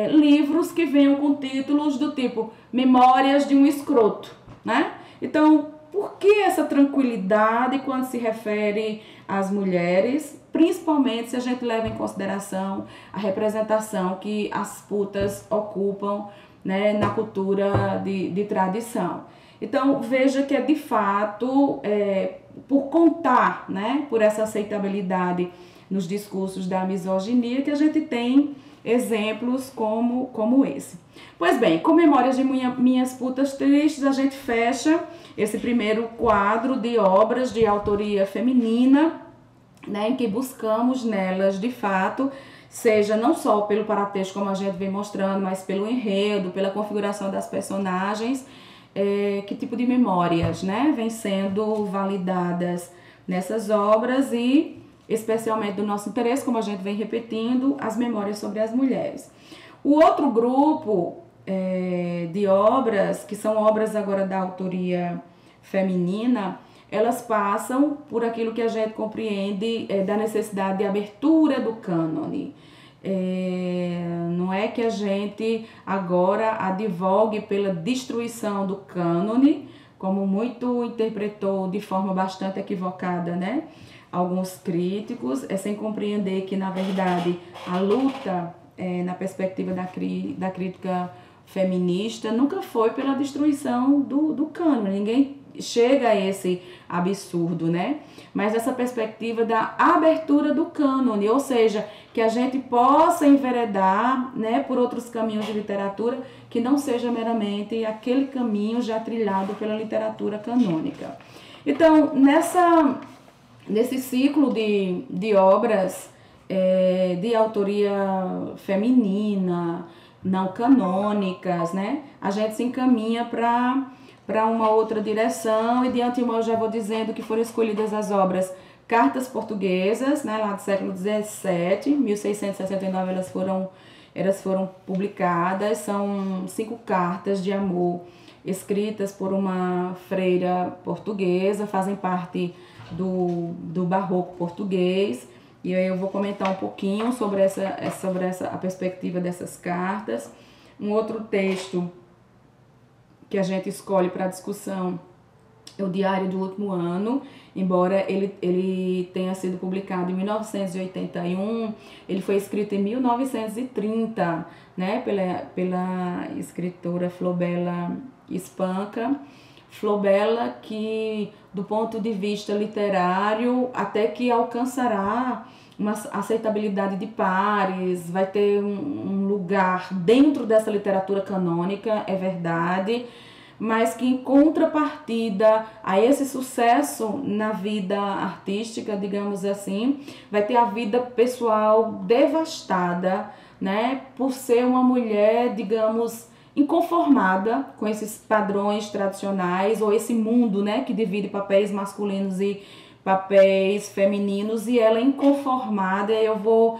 livros que venham com títulos do tipo Memórias de um Escroto, né? Então, por que essa tranquilidade quando se refere às mulheres, principalmente se a gente leva em consideração a representação que as putas ocupam, né, na cultura de tradição? Então, veja que é de fato, por contar, né, por essa aceitabilidade nos discursos da misoginia, que a gente tem exemplos como esse. Pois bem, com Memórias de Minhas Putas Tristes, a gente fecha esse primeiro quadro de obras de autoria feminina, né, em que buscamos nelas, de fato, seja não só pelo paratexto, como a gente vem mostrando, mas pelo enredo, pela configuração das personagens, que tipo de memórias, né, vem sendo validadas nessas obras e, especialmente do nosso interesse, como a gente vem repetindo, as memórias sobre as mulheres. O outro grupo de obras, que são obras agora da autoria feminina, elas passam por aquilo que a gente compreende da necessidade de abertura do cânone. Não é que a gente agora advogue pela destruição do cânone, como muito interpretou de forma bastante equivocada, né, alguns críticos, sem compreender que, na verdade, a luta na perspectiva da crítica feminista nunca foi pela destruição do cânone. Ninguém chega a esse absurdo, né? Mas essa perspectiva da abertura do cânone, ou seja, que a gente possa enveredar, né, por outros caminhos de literatura que não seja meramente aquele caminho já trilhado pela literatura canônica. Então, nesse ciclo de obras de autoria feminina, não canônicas, né, a gente se encaminha para para uma outra direção, e de antemão eu já vou dizendo que foram escolhidas as obras Cartas Portuguesas, né, lá do século XVII, 1669 elas foram publicadas. São 5 cartas de amor escritas por uma freira portuguesa, fazem parte do barroco português, e aí eu vou comentar um pouquinho sobre a perspectiva dessas cartas. Um outro texto que a gente escolhe para discussão é o Diário do Último Ano. Embora ele tenha sido publicado em 1981, ele foi escrito em 1930, né, pela escritora Flobela Espanca. Flobela, que do ponto de vista literário até que alcançará uma aceitabilidade de pares, vai ter um lugar dentro dessa literatura canônica, é verdade, mas que em contrapartida a esse sucesso na vida artística, digamos assim, vai ter a vida pessoal devastada, né, por ser uma mulher, digamos, inconformada com esses padrões tradicionais, ou esse mundo, né, que divide papéis masculinos e papéis femininos, e ela é inconformada. Eu vou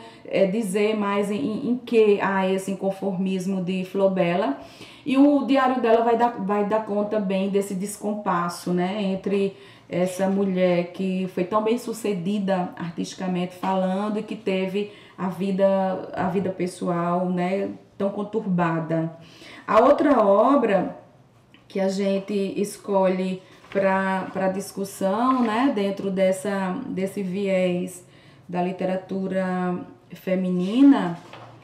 dizer mais em que há esse inconformismo de Flobela. E o diário dela vai dar conta bem desse descompasso, né, entre essa mulher que foi tão bem sucedida artisticamente falando e que teve a vida pessoal, né, tão conturbada. A outra obra que a gente escolhe para discussão, né, dentro desse viés da literatura feminina,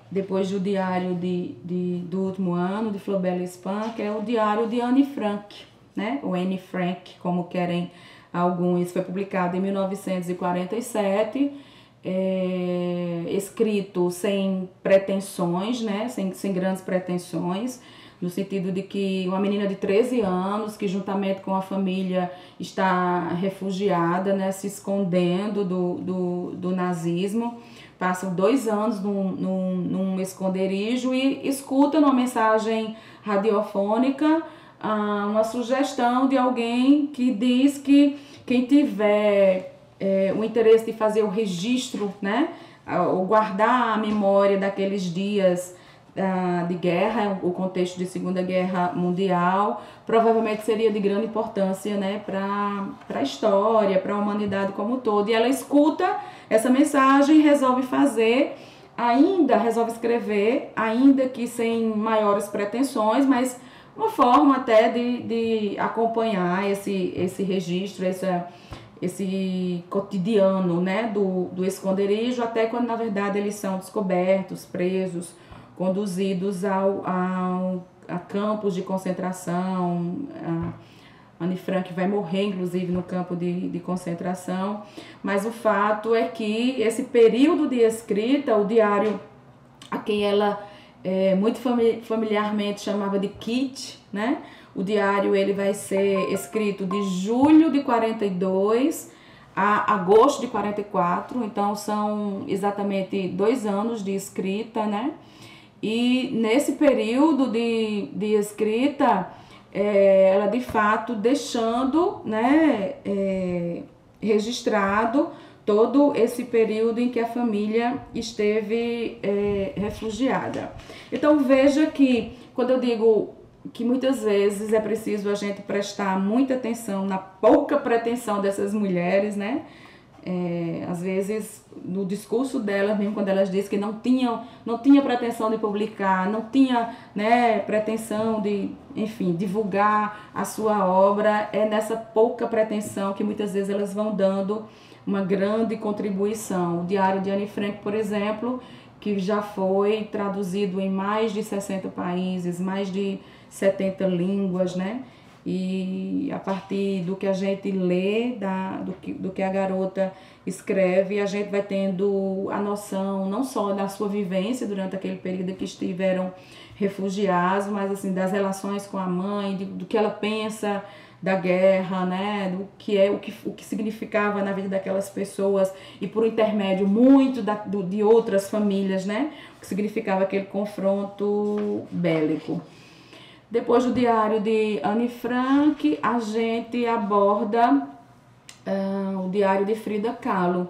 depois do Diário do Último Ano, de Flobela Espanca, é o Diário de Anne Frank, né? O Anne Frank, como querem alguns. Foi publicado em 1947, escrito sem pretensões, né? Sem grandes pretensões, no sentido de que uma menina de 13 anos, que juntamente com a família está refugiada, né? Se escondendo do nazismo, passam 2 anos num esconderijo e escuta numa mensagem radiofônica uma sugestão de alguém que diz que quem tiver o interesse de fazer o registro, né, ou guardar a memória daqueles dias de guerra, o contexto de Segunda Guerra Mundial, provavelmente seria de grande importância, né, para a história, para a humanidade como um todo. E ela escuta essa mensagem e resolve escrever, ainda que sem maiores pretensões, mas uma forma até de acompanhar esse registro, esse cotidiano, né, do esconderijo, até quando na verdade eles são descobertos, presos, conduzidos a campos de concentração. Anne Frank vai morrer, inclusive, no campo de concentração. Mas o fato é que esse período de escrita, o diário a quem ela muito familiarmente chamava de Kit, né? O diário ele vai ser escrito de julho de 42 a agosto de 44, então são exatamente 2 anos de escrita, né? E nesse período de escrita, ela de fato deixando, né, registrado todo esse período em que a família esteve refugiada. Então veja que quando eu digo que muitas vezes é preciso a gente prestar muita atenção na pouca pretensão dessas mulheres, né? Às vezes no discurso delas, mesmo quando elas dizem que não tinha pretensão de publicar, não tinha, né, pretensão de, enfim, divulgar a sua obra, é nessa pouca pretensão que muitas vezes elas vão dando uma grande contribuição. O Diário de Anne Frank, por exemplo, que já foi traduzido em mais de 60 países, mais de 70 línguas, né? E a partir do que a gente lê, do que a garota escreve, a gente vai tendo a noção não só da sua vivência durante aquele período que estiveram refugiados, mas assim, das relações com a mãe, do que ela pensa da guerra, né, do que o que significava na vida daquelas pessoas, e por intermédio muito de outras famílias, né, o que significava aquele confronto bélico. Depois do diário de Anne Frank, a gente aborda o diário de Frida Kahlo,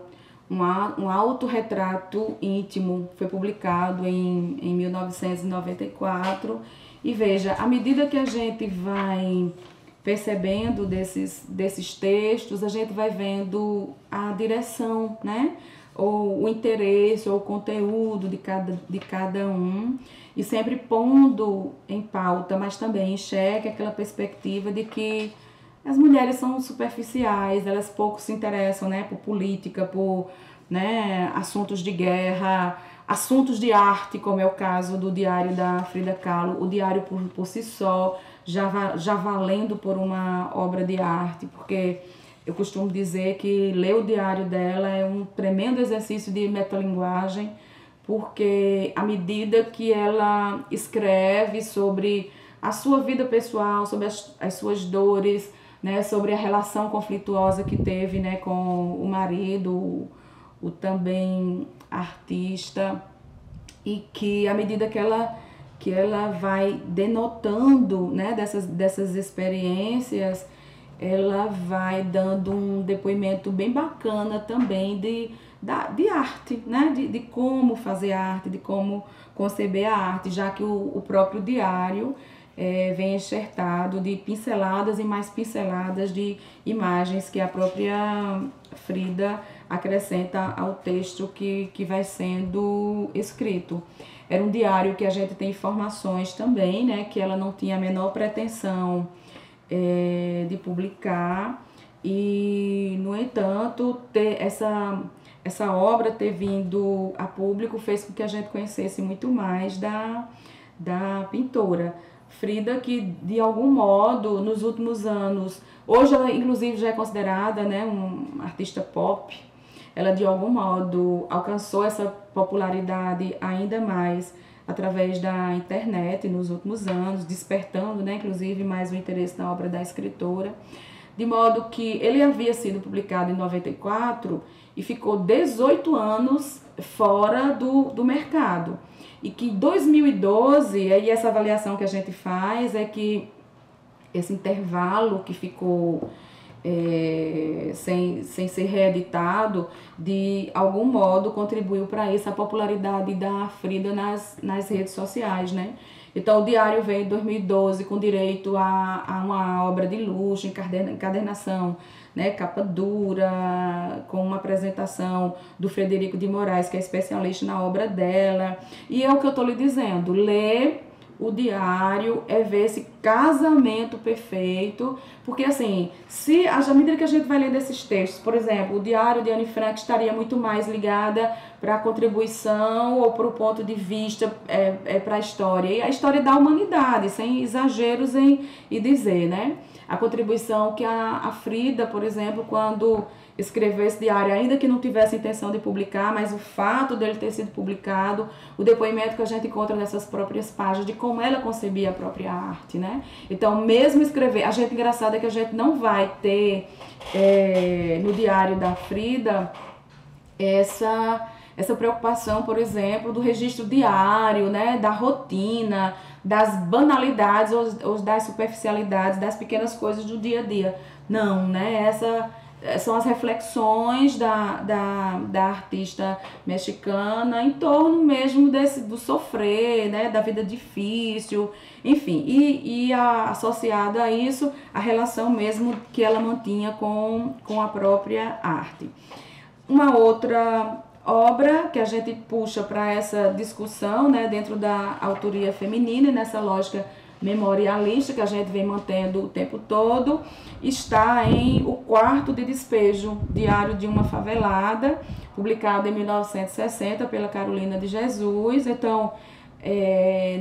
um autorretrato íntimo, foi publicado em 1994. E veja, à medida que a gente vai percebendo desses textos, a gente vai vendo a direção, né? Ou o interesse, ou o conteúdo de cada um, e sempre pondo em pauta, mas também em xeque aquela perspectiva de que as mulheres são superficiais, elas pouco se interessam, né, por política, por, né, assuntos de guerra, assuntos de arte, como é o caso do diário da Frida Kahlo, o diário por si só, já valendo por uma obra de arte, porque eu costumo dizer que ler o diário dela é um tremendo exercício de metalinguagem, porque à medida que ela escreve sobre a sua vida pessoal, sobre as suas dores, né, sobre a relação conflituosa que teve, né, com o marido, o também artista, e que à medida que ela vai denotando, né, dessas experiências, ela vai dando um depoimento bem bacana também de arte, né, de como fazer arte, de como conceber a arte, já que o próprio diário vem enxertado de pinceladas e mais pinceladas de imagens que a própria Frida acrescenta ao texto que vai sendo escrito. Era um diário que a gente tem informações também, né, que ela não tinha a menor pretensão de publicar, e, no entanto, essa obra ter vindo a público fez com que a gente conhecesse muito mais da pintora. Frida, que de algum modo, nos últimos anos, hoje ela inclusive já é considerada, né, um artista pop, ela de algum modo alcançou essa popularidade ainda mais através da internet nos últimos anos, despertando, né, inclusive mais o interesse na obra da escritora, de modo que ele havia sido publicado em 94 e ficou 18 anos fora do mercado. E que em 2012, aí essa avaliação que a gente faz é que esse intervalo que ficou sem ser reeditado, de algum modo contribuiu para isso a popularidade da Frida nas redes sociais, né? Então o diário veio em 2012 com direito a uma obra de luxo, encadernação, né, capa dura, com uma apresentação do Frederico de Moraes, que é especialista na obra dela. E é o que eu estou lhe dizendo, ler o diário é ver esse casamento perfeito, porque assim, se à medida que a gente vai lendo esses textos, por exemplo, o diário de Anne Frank estaria muito mais ligada para a contribuição ou para o ponto de vista para a história, e a história da humanidade, sem exageros em dizer, né? A contribuição que a Frida, por exemplo, quando escreveu esse diário, ainda que não tivesse intenção de publicar, mas o fato dele ter sido publicado, o depoimento que a gente encontra nessas próprias páginas, de como ela concebia a própria arte, né? Então, mesmo escrever, a gente, engraçado é que a gente não vai ter no diário da Frida essa preocupação, por exemplo, do registro diário, né, da rotina, das banalidades ou das superficialidades, das pequenas coisas do dia a dia. Não, né? São as reflexões da artista mexicana em torno mesmo do sofrer, né, da vida difícil, enfim, e associada a isso, a relação mesmo que ela mantinha com a própria arte. Uma outra obra que a gente puxa para essa discussão, né, dentro da autoria feminina e nessa lógica memorialista que a gente vem mantendo o tempo todo, está em O Quarto de Despejo, Diário de uma Favelada, publicado em 1960 pela Carolina de Jesus. Então,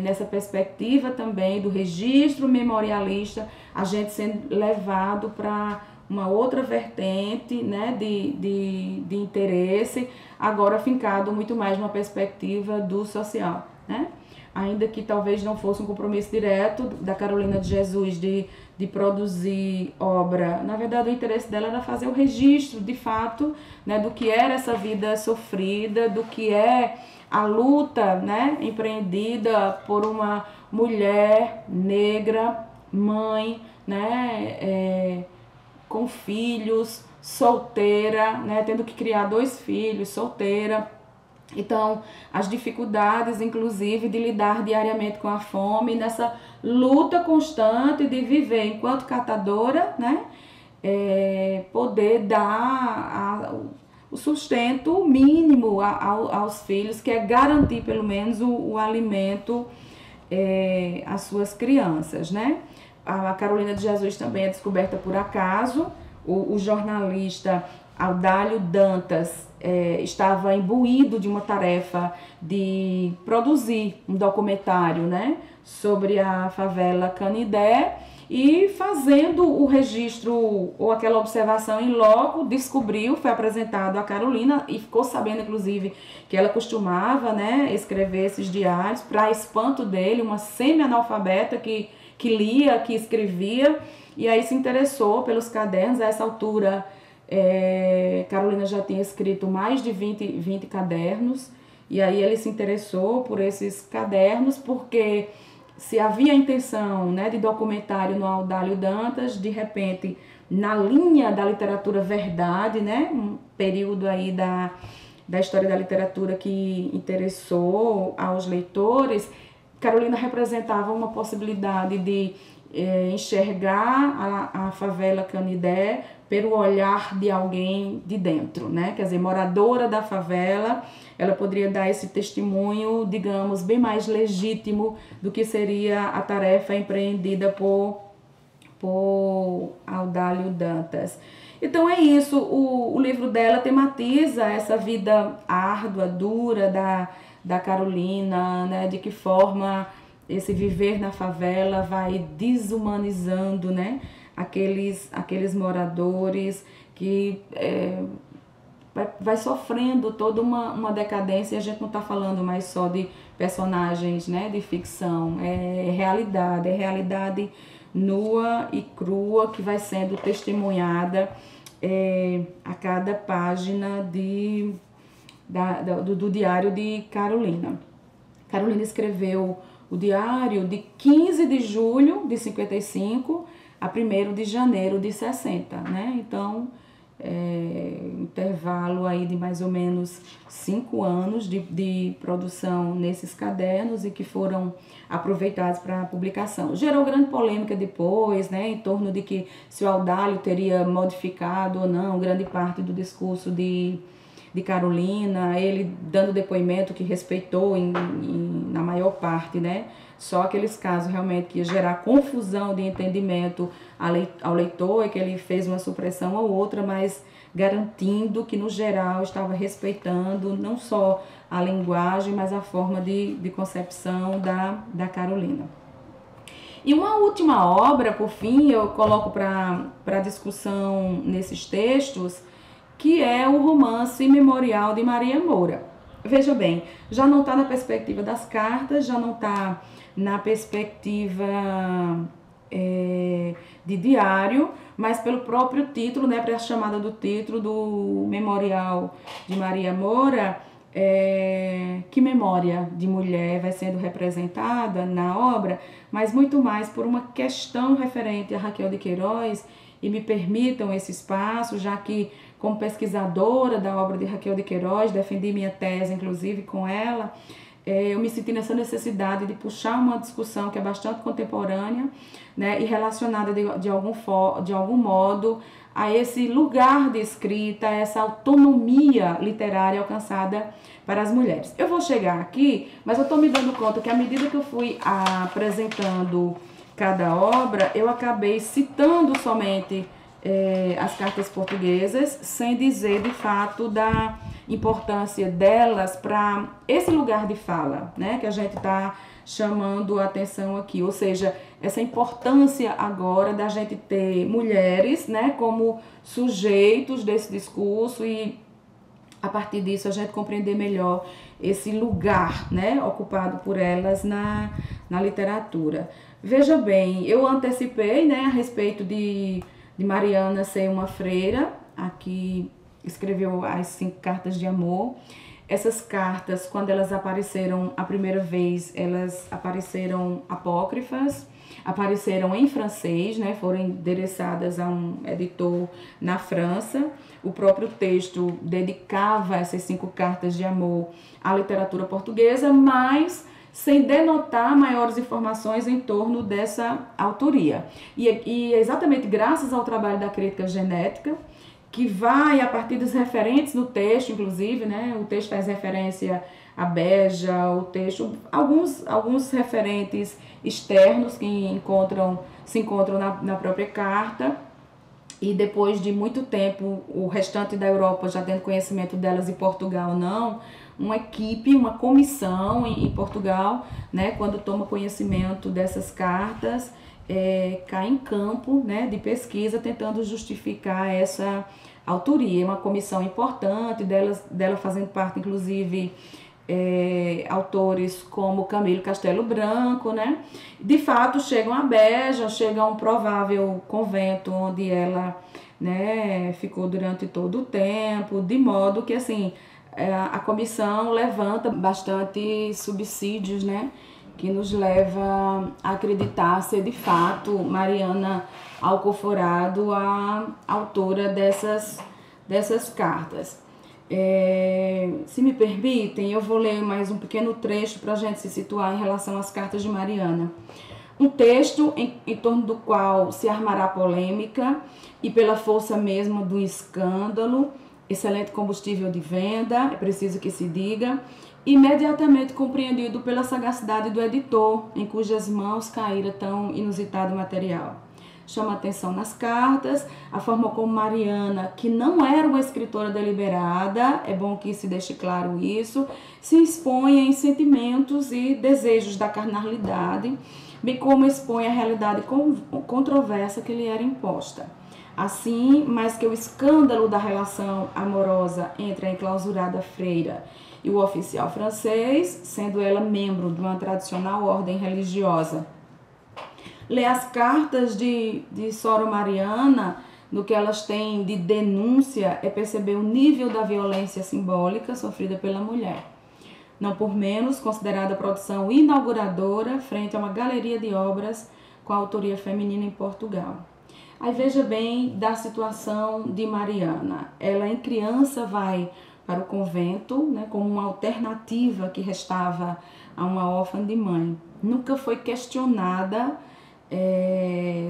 nessa perspectiva também do registro memorialista, a gente sendo levado para uma outra vertente, né, de interesse, agora fincado muito mais numa perspectiva do social, né? Ainda que talvez não fosse um compromisso direto da Carolina de Jesus de produzir obra, na verdade o interesse dela era fazer o registro, de fato, né, do que era essa vida sofrida, do que é a luta, né, empreendida por uma mulher, negra, mãe, né, com filhos, solteira, né, tendo que criar 2 filhos, solteira. Então, as dificuldades, inclusive, de lidar diariamente com a fome, nessa luta constante de viver enquanto catadora, né? Poder dar o sustento mínimo aos filhos, que é garantir pelo menos o alimento às suas crianças, né? A Carolina de Jesus também é descoberta por acaso. O jornalista Audálio Dantas estava imbuído de uma tarefa de produzir um documentário, né, sobre a favela Canidé, e fazendo o registro ou aquela observação em loco, descobriu, foi apresentado a Carolina e ficou sabendo, inclusive, que ela costumava, né, escrever esses diários, para espanto dele, uma semi-analfabeta que lia, que escrevia, e aí se interessou pelos cadernos. A essa altura, Carolina já tinha escrito mais de 20 cadernos, e aí ele se interessou por esses cadernos, porque se havia a intenção, né, de documentário no Audálio Dantas, de repente, na linha da literatura verdade, né, um período aí da história da literatura que interessou aos leitores, Carolina representava uma possibilidade de enxergar a favela Canidé pelo olhar de alguém de dentro, né? Quer dizer, moradora da favela, ela poderia dar esse testemunho, digamos, bem mais legítimo do que seria a tarefa empreendida por Audálio Dantas. Então é isso, o livro dela tematiza essa vida árdua, dura da Carolina, né? De que forma esse viver na favela vai desumanizando, né, aqueles moradores, que vai sofrendo toda uma decadência. E a gente não está falando mais só de personagens, né, de ficção, é realidade nua e crua que vai sendo testemunhada a cada página do diário de Carolina. Carolina escreveu o diário de 15 de julho de 55 a 1º de janeiro de 60, né? Então, intervalo aí de mais ou menos 5 anos de produção nesses cadernos, e que foram aproveitados para publicação. Gerou grande polêmica depois, né, em torno de que se o Audálio teria modificado ou não grande parte do discurso de Carolina, ele dando depoimento que respeitou na maior parte, né? Só aqueles casos realmente que ia gerar confusão de entendimento ao leitor, é que ele fez uma supressão ou outra, mas garantindo que no geral estava respeitando não só a linguagem, mas a forma de concepção da Carolina. E uma última obra, por fim, eu coloco para discussão nesses textos, que é o romance Memorial de Maria Moura. Veja bem, já não está na perspectiva das cartas, já não está na perspectiva de diário, mas pelo próprio título, né, para a chamada do título do Memorial de Maria Moura, que memória de mulher vai sendo representada na obra, mas muito mais por uma questão referente a Raquel de Queiroz. E me permitam esse espaço, já que, como pesquisadora da obra de Raquel de Queiroz, defendi minha tese, inclusive, com ela, eu me senti nessa necessidade de puxar uma discussão que é bastante contemporânea, né, e relacionada de algum modo a esse lugar de escrita, essa autonomia literária alcançada para as mulheres. Eu vou chegar aqui, mas eu estou me dando conta que, à medida que eu fui apresentando cada obra, eu acabei citando somente as cartas portuguesas, sem dizer de fato da importância delas para esse lugar de fala, né, que a gente está chamando a atenção aqui, ou seja, essa importância agora da gente ter mulheres, né, como sujeitos desse discurso, e a partir disso a gente compreender melhor esse lugar, né, ocupado por elas na literatura. Veja bem, eu antecipei, né, a respeito de Mariana ser uma freira, aqui escreveu as 5 cartas de amor. Essas cartas, quando elas apareceram a primeira vez, elas apareceram apócrifas, apareceram em francês, né? Foram endereçadas a um editor na França. O próprio texto dedicava essas 5 cartas de amor à literatura portuguesa, mas sem denotar maiores informações em torno dessa autoria. E é exatamente graças ao trabalho da crítica genética, que vai a partir dos referentes no texto, inclusive, né? O texto faz referência a Beja, o texto, alguns referentes externos que se encontram na própria carta. E depois de muito tempo, o restante da Europa já tendo conhecimento delas e Portugal não, uma equipe, uma comissão em Portugal, né, quando toma conhecimento dessas cartas, cai em campo, né, de pesquisa tentando justificar essa autoria. É uma comissão importante, dela fazendo parte, inclusive, autores como Camilo Castelo Branco, né? De fato, chegam a Beja, chega a um provável convento onde ela, né, ficou durante todo o tempo, de modo que, assim, a comissão levanta bastante subsídios, né, que nos leva a acreditar ser de fato Mariana Alcoforado a autora dessas cartas. Se me permitem, eu vou ler mais um pequeno trecho para a gente se situar em relação às cartas de Mariana. Um texto em torno do qual se armará polêmica e pela força mesmo do escândalo, excelente combustível de venda, é preciso que se diga, imediatamente compreendido pela sagacidade do editor, em cujas mãos caíra tão inusitado material. Chama atenção nas cartas a forma como Mariana, que não era uma escritora deliberada, é bom que se deixe claro isso, se expõe em sentimentos e desejos da carnalidade, bem como expõe a realidade controversa que lhe era imposta. Assim, mais que o escândalo da relação amorosa entre a enclausurada freira e o oficial francês, sendo ela membro de uma tradicional ordem religiosa. Ler as cartas de Sora Mariana, no que elas têm de denúncia, é perceber o nível da violência simbólica sofrida pela mulher. Não por menos considerada a produção inauguradora frente a uma galeria de obras com autoria feminina em Portugal. Aí veja bem da situação de Mariana. Ela, em criança, vai para o convento, né, como uma alternativa que restava a uma órfã de mãe. Nunca foi questionada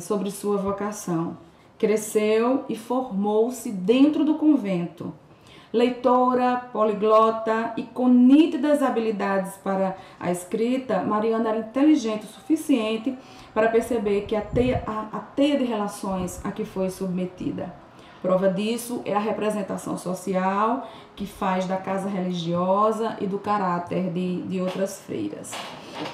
sobre sua vocação. Cresceu e formou-se dentro do convento. Leitora, poliglota e com nítidas habilidades para a escrita, Mariana era inteligente o suficiente para perceber que a teia de relações a que foi submetida. Prova disso é a representação social que faz da casa religiosa e do caráter de outras freiras.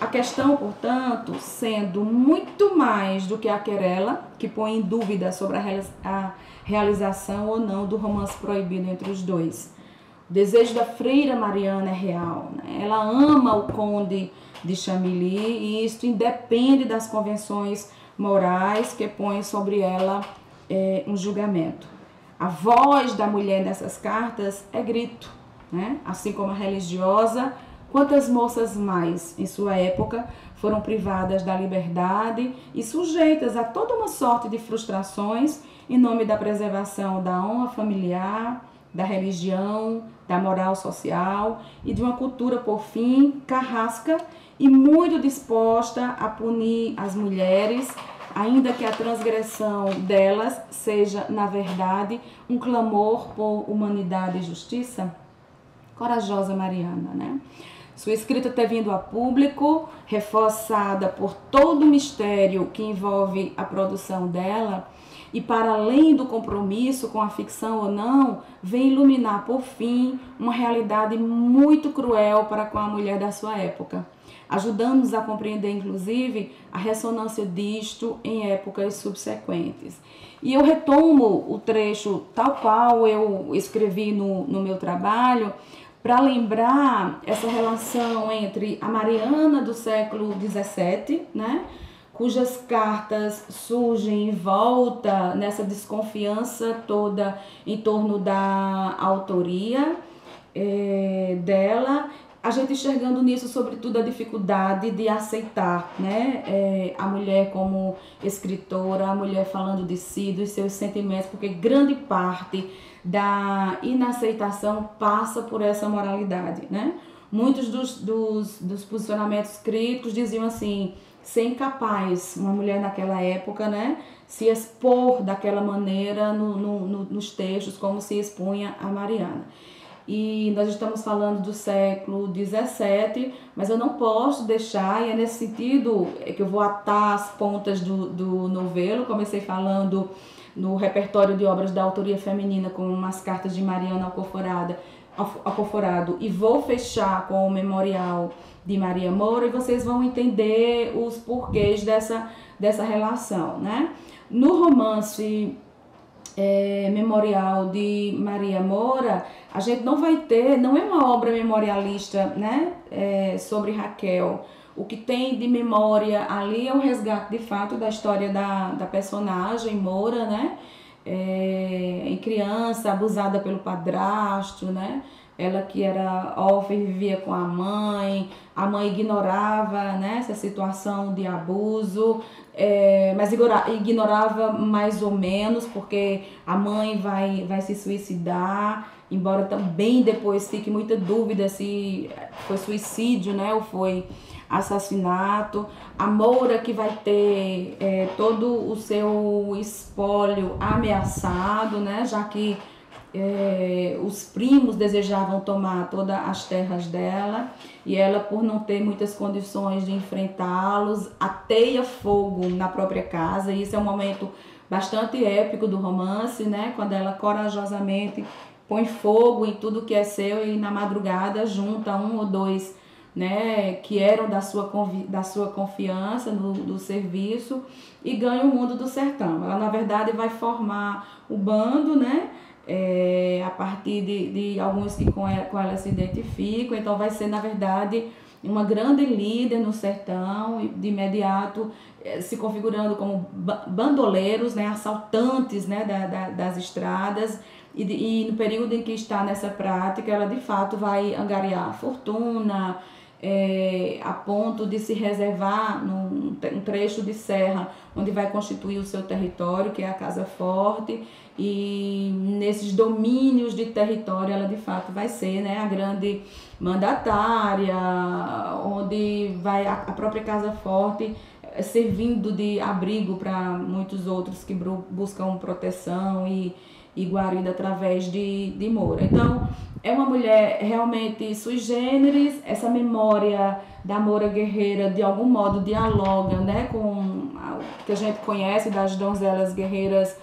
A questão, portanto, sendo muito mais do que a querela, que põe em dúvida sobre a realização ou não do romance proibido entre os dois. O desejo da freira Mariana é real, né? Ela ama o conde de Chamilly e isto independe das convenções morais que põem sobre ela um julgamento. A voz da mulher nessas cartas é grito, né? Assim como a religiosa. Quantas moças mais, em sua época, foram privadas da liberdade e sujeitas a toda uma sorte de frustrações em nome da preservação da honra familiar, da religião, da moral social e de uma cultura, por fim, carrasca e muito disposta a punir as mulheres, ainda que a transgressão delas seja, na verdade, um clamor por humanidade e justiça? Corajosa Mariana, né? Sua escrita ter vindo a público, reforçada por todo o mistério que envolve a produção dela, e para além do compromisso com a ficção ou não, vem iluminar, por fim, uma realidade muito cruel para com a mulher da sua época, ajudando-nos a compreender, inclusive, a ressonância disto em épocas subsequentes. E eu retomo o trecho tal qual eu escrevi no meu trabalho, para lembrar essa relação entre a Mariana do século XVII, né, cujas cartas surgem em volta nessa desconfiança toda em torno da autoria dela, a gente enxergando nisso, sobretudo, a dificuldade de aceitar, né, a mulher como escritora, a mulher falando de si, dos seus sentimentos, porque grande parte da inaceitação passa por essa moralidade, né? Muitos dos posicionamentos críticos diziam assim, ser incapaz, uma mulher naquela época, né, se expor daquela maneira nos textos, como se expunha a Mariana. E nós estamos falando do século XVII, mas eu não posso deixar, e é nesse sentido que eu vou atar as pontas do novelo. Comecei falando no repertório de obras da autoria feminina, com umas cartas de Mariana Alcoforado, e vou fechar com o memorial de Maria Moura, e vocês vão entender os porquês dessa relação, né? No romance memorial de Maria Moura, a gente não vai ter, não é uma obra memorialista, né, sobre Raquel. O que tem de memória ali é o resgate de fato da história da personagem Moura, né, em criança, abusada pelo padrasto, né, ela que era órfã e vivia com a mãe ignorava, né, essa situação de abuso, mas ignorava mais ou menos, porque a mãe vai se suicidar, embora também depois fique muita dúvida se foi suicídio, né, ou foi assassinato. A Moura que vai ter todo o seu espólio ameaçado, né, já que os primos desejavam tomar todas as terras dela, e ela, por não ter muitas condições de enfrentá-los, ateia fogo na própria casa. E isso é um momento bastante épico do romance, né? Quando ela corajosamente põe fogo em tudo que é seu, e na madrugada junta um ou dois, né, que eram da sua confiança no serviço, e ganha o mundo do sertão. Ela, na verdade, vai formar o bando, né, a partir de alguns que com ela se identificam. Então vai ser, na verdade, uma grande líder no sertão, e de imediato se configurando como bandoleiros, né, assaltantes, né, das estradas. E no período em que está nessa prática, ela de fato vai angariar fortuna, a ponto de se reservar um trecho de serra onde vai constituir o seu território, que é a Casa Forte. E nesses domínios de território ela de fato vai ser, né, a grande mandatária, onde vai a própria Casa Forte servindo de abrigo para muitos outros que buscam proteção e guarida através de Moura. Então, é uma mulher realmente sui generis. Essa memória da Moura guerreira, de algum modo, dialoga, né, com o que a gente conhece das donzelas guerreiras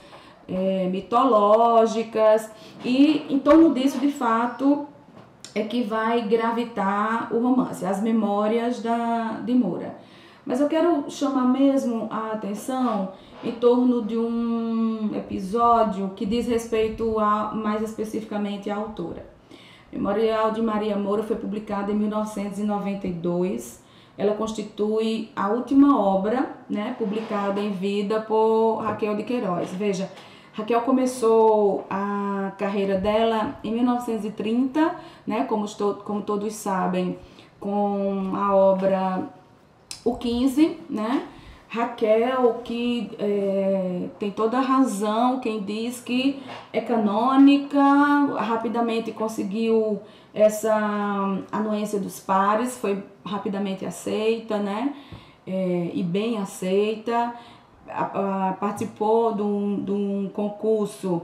mitológicas, e em torno disso, de fato, é que vai gravitar o romance, as memórias de Moura. Mas eu quero chamar mesmo a atenção em torno de um episódio que diz respeito mais especificamente à autora. O Memorial de Maria Moura foi publicado em 1992. Ela constitui a última obra, né, publicada em vida por Raquel de Queiroz. Veja, Raquel começou a carreira dela em 1930, né, como todos sabem, com a obra O 15, né? Raquel, que tem toda a razão, quem diz que é canônica, rapidamente conseguiu essa anuência dos pares, foi rapidamente aceita, né? E bem aceita. Participou de um concurso,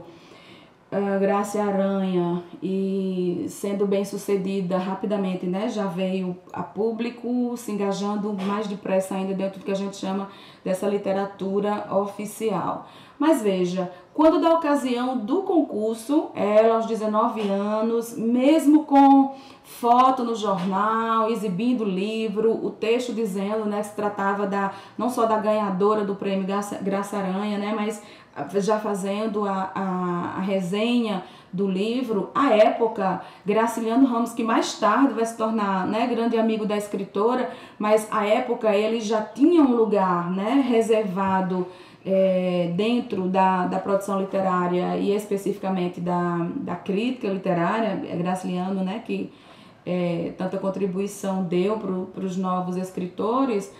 Graça Aranha, e sendo bem sucedida rapidamente, né, já veio a público, se engajando mais depressa ainda dentro do que a gente chama dessa literatura oficial. Mas veja, quando da ocasião do concurso, ela aos 19 anos, mesmo com foto no jornal, exibindo o livro, o texto dizendo, né, que se tratava não só da ganhadora do prêmio Graça Aranha, né, mas já fazendo a resenha do livro, à época, Graciliano Ramos, que mais tarde vai se tornar, né, grande amigo da escritora, mas à época ele já tinha um lugar, né, reservado dentro da produção literária, e especificamente da crítica literária. Graciliano, né, que tanta contribuição deu para os novos escritores,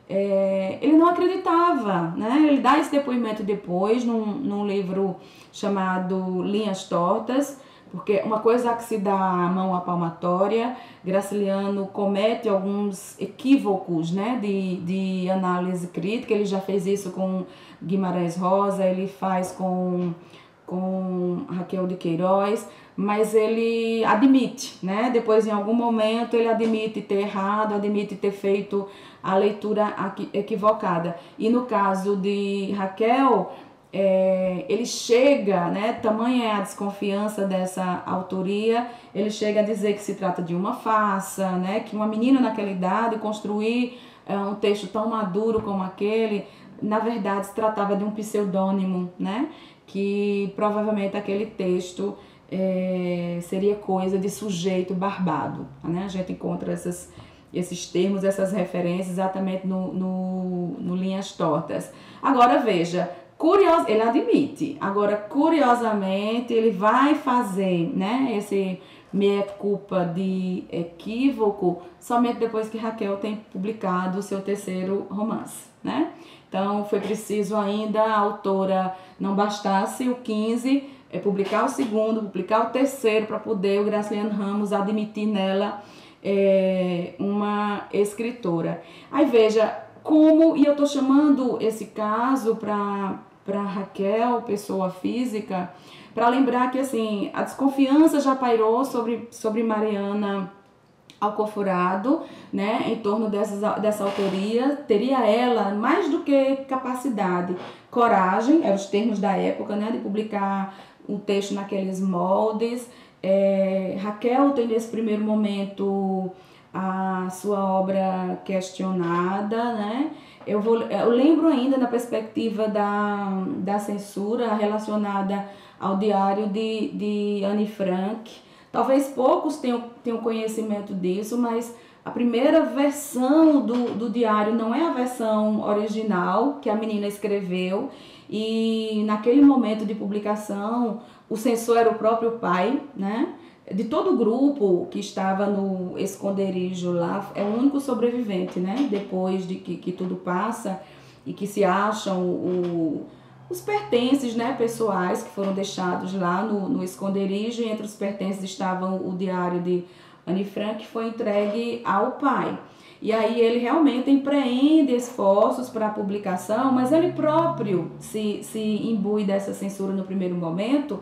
ele não acreditava, né? Ele dá esse depoimento depois num livro chamado Linhas Tortas, porque uma coisa que se dá a mão à palmatória, Graciliano comete alguns equívocos, né, de análise crítica. Ele já fez isso com Guimarães Rosa, ele faz com Raquel de Queiroz, mas ele admite, né? Depois, em algum momento, ele admite ter errado, admite ter feito a leitura equivocada. E no caso de Raquel, ele chega, né? Tamanha é a desconfiança dessa autoria, ele chega a dizer que se trata de uma farsa, né? Que uma menina naquela idade construir um texto tão maduro como aquele, na verdade, se tratava de um pseudônimo, né? Que provavelmente aquele texto seria coisa de sujeito barbado, né? A gente encontra esses termos, essas referências exatamente no Linhas Tortas. Agora veja, ele admite, agora curiosamente ele vai fazer, né, esse meia-culpa de equívoco somente depois que Raquel tem publicado o seu terceiro romance, né? Então foi preciso ainda a autora, não bastasse o 15, publicar o segundo, publicar o terceiro, para poder o Graciliano Ramos admitir nela uma escritora. Aí veja como, e eu estou chamando esse caso para Raquel, pessoa física, para lembrar que assim, a desconfiança já pairou sobre Mariana Alcoforado, né, em torno dessa autoria. Teria ela, mais do que capacidade, coragem, eram os termos da época, né, de publicar um texto naqueles moldes. Raquel tem nesse primeiro momento a sua obra questionada, né? Eu lembro ainda na perspectiva da censura relacionada ao diário de Anne Frank. Talvez poucos tenham conhecimento disso, mas a primeira versão do diário não é a versão original que a menina escreveu, e naquele momento de publicação o censor era o próprio pai, né? De todo o grupo que estava no esconderijo lá, é o único sobrevivente, né? Depois de que tudo passa e que se acham os pertences, né, pessoais que foram deixados lá no esconderijo, e entre os pertences estavam o diário de Anne Frank, que foi entregue ao pai. E aí ele realmente empreende esforços para a publicação, mas ele próprio se imbui dessa censura no primeiro momento,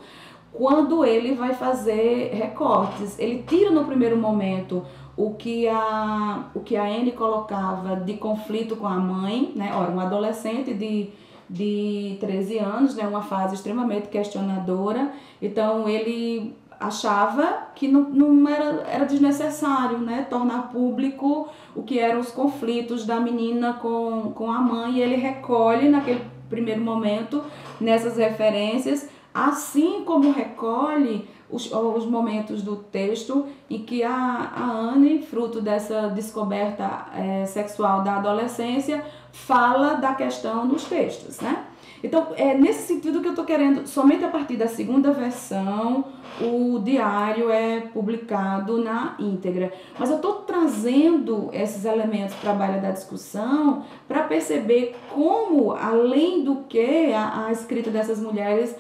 quando ele vai fazer recortes. Ele tira no primeiro momento o que a Anne colocava de conflito com a mãe, né? Ora, um adolescente de 13 anos, né? Uma fase extremamente questionadora. Então ele achava que não era desnecessário, né, tornar público o que eram os conflitos da menina com a mãe, e ele recolhe naquele primeiro momento nessas referências, assim como recolhe os momentos do texto em que a Anne, fruto dessa descoberta sexual da adolescência, fala da questão nos textos, né? Então, é nesse sentido que eu estou querendo, somente a partir da segunda versão, o diário é publicado na íntegra. Mas eu estou trazendo esses elementos para a baila da discussão para perceber como, além do que a escrita dessas mulheres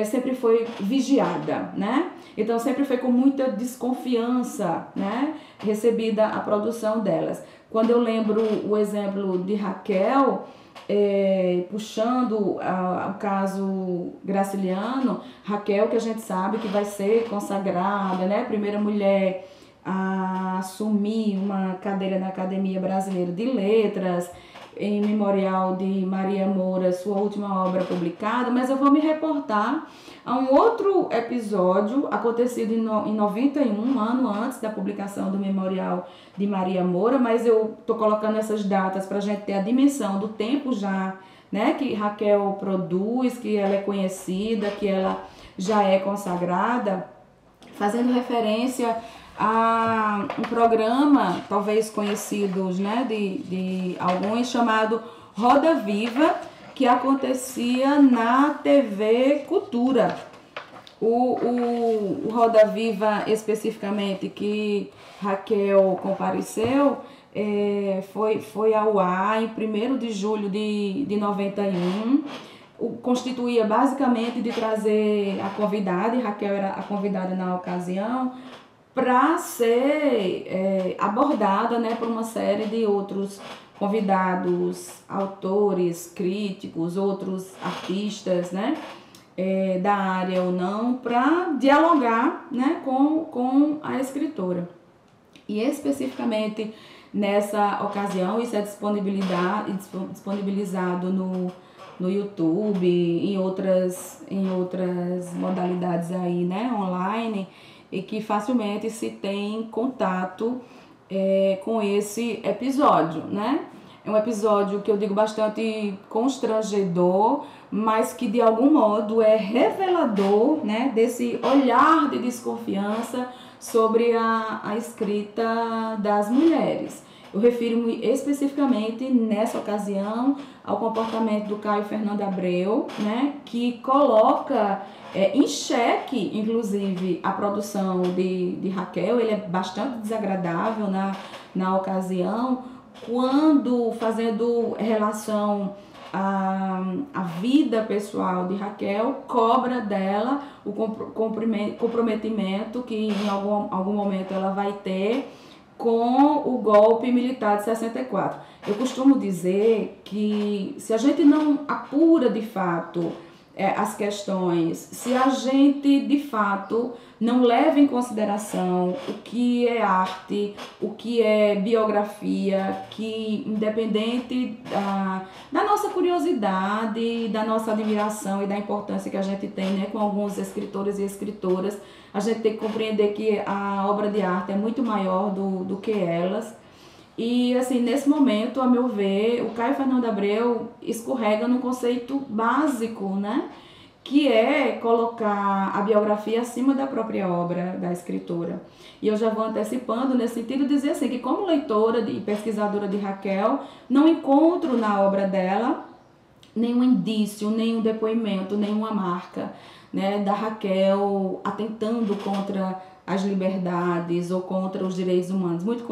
sempre foi vigiada, né? Então, sempre foi com muita desconfiança, né, recebida a produção delas. Quando eu lembro o exemplo de Raquel, puxando o caso Graciliano, Raquel, que a gente sabe que vai ser consagrada, né, primeira mulher a assumir uma cadeira na Academia Brasileira de Letras, em memorial de Maria Moura, sua última obra publicada, mas eu vou me reportar a um outro episódio acontecido em 91, um ano antes da publicação do memorial de Maria Moura, mas eu estou colocando essas datas para a gente ter a dimensão do tempo já, né, que Raquel produz, que ela é conhecida, que ela já é consagrada, fazendo referência a um programa, talvez conhecidos, né, de alguns, chamado Roda Viva, que acontecia na TV Cultura. O Roda Viva, especificamente, que Raquel compareceu, foi ao ar em 1º de julho de 91. Constituía basicamente de trazer a convidada, e Raquel era a convidada na ocasião, para ser abordada, né, por uma série de outros convidados, autores, críticos, outros artistas, né, da área ou não, para dialogar, né, com a escritora. E especificamente nessa ocasião, isso é disponibilizado no YouTube, em outras modalidades aí, né, online, e que facilmente se tem contato com esse episódio, né? É um episódio que eu digo bastante constrangedor, mas que de algum modo é revelador, né, desse olhar de desconfiança sobre a escrita das mulheres. Eu refiro-me especificamente nessa ocasião ao comportamento do Caio Fernando Abreu, né, que coloca em xeque, inclusive, a produção de Raquel. Ele é bastante desagradável na ocasião, quando fazendo relação a vida pessoal de Raquel, cobra dela o comprometimento que em algum momento ela vai ter com o golpe militar de 64. Eu costumo dizer que se a gente não apura de fato as questões, se a gente de fato não leva em consideração o que é arte, o que é biografia, que independente da nossa curiosidade, da nossa admiração e da importância que a gente tem, né, com alguns escritores e escritoras, a gente tem que compreender que a obra de arte é muito maior do que elas. E assim, nesse momento, a meu ver, o Caio Fernando Abreu escorrega num conceito básico, né? Que é colocar a biografia acima da própria obra da escritora. E eu já vou antecipando nesse sentido, dizer assim, que como leitora e pesquisadora de Raquel, não encontro na obra dela nenhum indício, nenhum depoimento, nenhuma marca, né, da Raquel atentando contra as liberdades ou contra os direitos humanos. Muito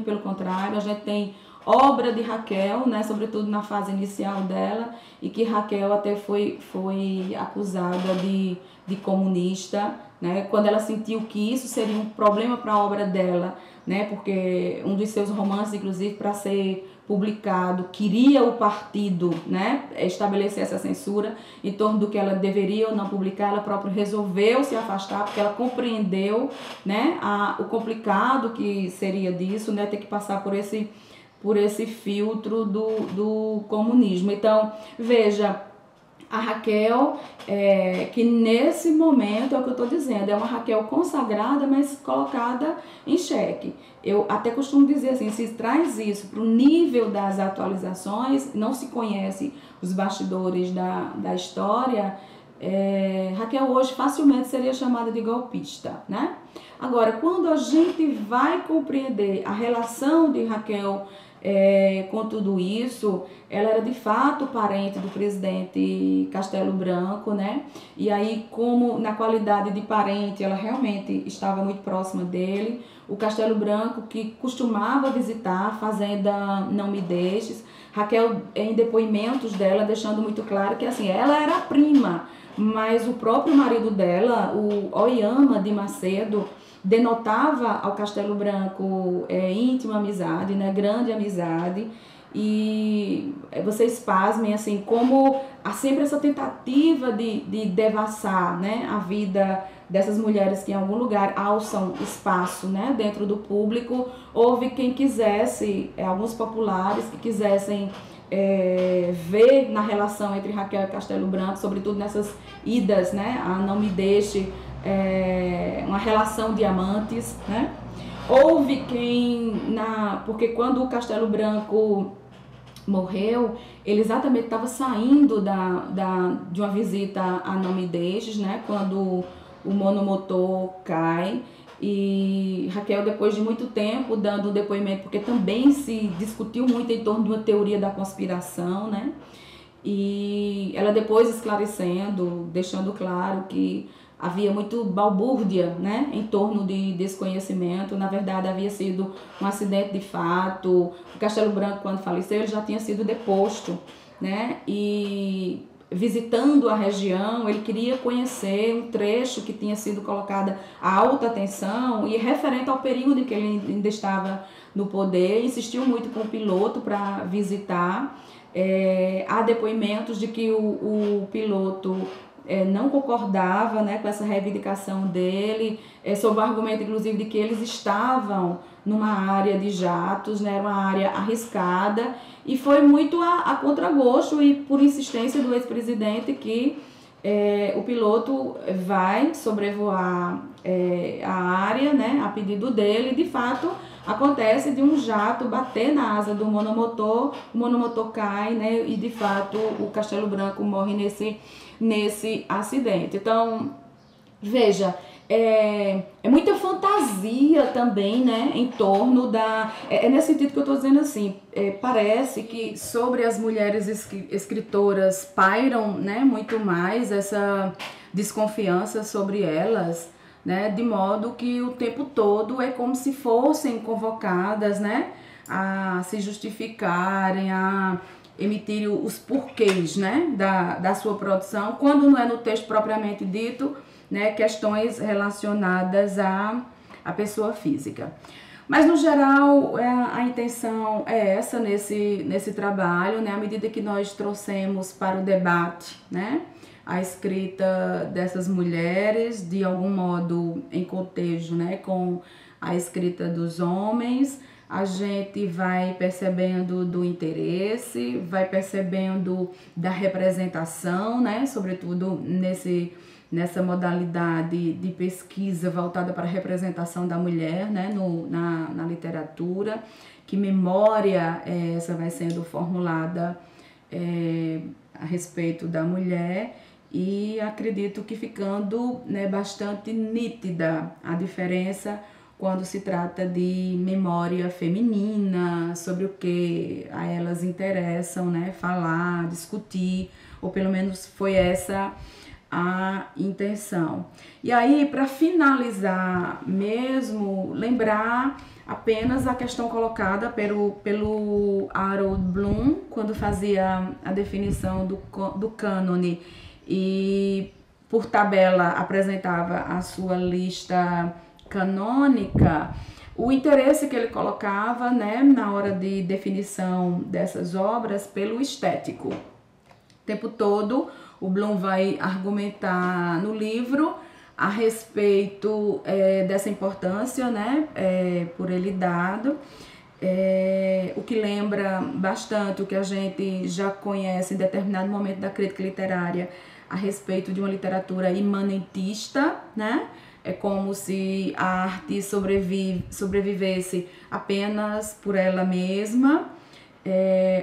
pelo contrário, a gente tem obra de Raquel, né, sobretudo na fase inicial dela, e que Raquel até foi acusada de comunista, né, quando ela sentiu que isso seria um problema para a obra dela, né, porque um dos seus romances, inclusive, para ser publicado, queria o partido, né, estabelecer essa censura em torno do que ela deveria ou não publicar. Ela própria resolveu se afastar, porque ela compreendeu, né, o complicado que seria disso, né, ter que passar por esse filtro do comunismo. Então, veja, a Raquel, que nesse momento, é o que eu estou dizendo, é uma Raquel consagrada, mas colocada em xeque. Eu até costumo dizer assim, se traz isso para o nível das atualizações, não se conhece os bastidores da história, Raquel hoje facilmente seria chamada de golpista, né? Agora, quando a gente vai compreender a relação de Raquel com tudo isso, ela era de fato parente do presidente Castelo Branco, né? E aí, como na qualidade de parente, ela realmente estava muito próxima dele. O Castelo Branco, que costumava visitar a fazenda Não Me Deixes. Raquel, em depoimentos dela, deixando muito claro que assim, ela era a prima, mas o próprio marido dela, o Oyama de Macedo, denotava ao Castelo Branco íntima amizade, né, grande amizade. E vocês pasmem, assim, como há sempre essa tentativa de devassar, né, a vida dessas mulheres que em algum lugar alçam espaço, né, dentro do público. Houve quem quisesse, alguns populares que quisessem ver na relação entre Raquel e Castelo Branco, sobretudo nessas idas, né, a Não Me Deixe, uma relação de amantes, né? Houve quem, porque quando o Castelo Branco morreu, ele exatamente estava saindo de uma visita a Não Me Deixes, né? Quando o monomotor cai, e Raquel, depois de muito tempo dando depoimento, porque também se discutiu muito em torno de uma teoria da conspiração, né? E ela depois esclarecendo, deixando claro que havia muito balbúrdia, né, em torno desse conhecimento. Na verdade, havia sido um acidente de fato. O Castelo Branco, quando faleceu, ele já tinha sido deposto, né, e visitando a região, ele queria conhecer um trecho que tinha sido colocada a alta tensão e referente ao período em que ele ainda estava no poder. Insistiu muito com o piloto para visitar. Há depoimentos de que o piloto não concordava, né, com essa reivindicação dele, sob o argumento, inclusive, de que eles estavam numa área de jatos, né, uma área arriscada, e foi muito a contragosto e por insistência do ex-presidente que o piloto vai sobrevoar a área, né, a pedido dele. De fato, acontece de um jato bater na asa do monomotor, o monomotor cai, né, e de fato o Castelo Branco morre nesse acidente. Então, veja, é muita fantasia também, né, em torno da... É nesse sentido que eu estou dizendo assim, parece que sobre as mulheres escritoras pairam, né, muito mais essa desconfiança sobre elas, né, de modo que o tempo todo é como se fossem convocadas, né, a se justificarem, a emitir os porquês, né, da sua produção, quando não é no texto propriamente dito, né, questões relacionadas à pessoa física. Mas, no geral, a intenção é essa nesse trabalho, né, à medida que nós trouxemos para o debate, né, a escrita dessas mulheres, de algum modo em cotejo, né, com a escrita dos homens, a gente vai percebendo do interesse, vai percebendo da representação, né, sobretudo nessa modalidade de pesquisa voltada para a representação da mulher, né, na literatura. Que memória essa vai sendo formulada a respeito da mulher, e acredito que ficando, né, bastante nítida a diferença quando se trata de memória feminina, sobre o que a elas interessam, né, falar, discutir, ou pelo menos foi essa a intenção. E aí, para finalizar mesmo, lembrar apenas a questão colocada pelo Harold Bloom, quando fazia a definição do cânone e por tabela apresentava a sua lista canônica, o interesse que ele colocava, né, na hora de definição dessas obras pelo estético. O tempo todo o Bloom vai argumentar no livro a respeito dessa importância, né, por ele dado, o que lembra bastante o que a gente já conhece em determinado momento da crítica literária a respeito de uma literatura imanentista, né? É como se a arte sobrevivesse apenas por ela mesma,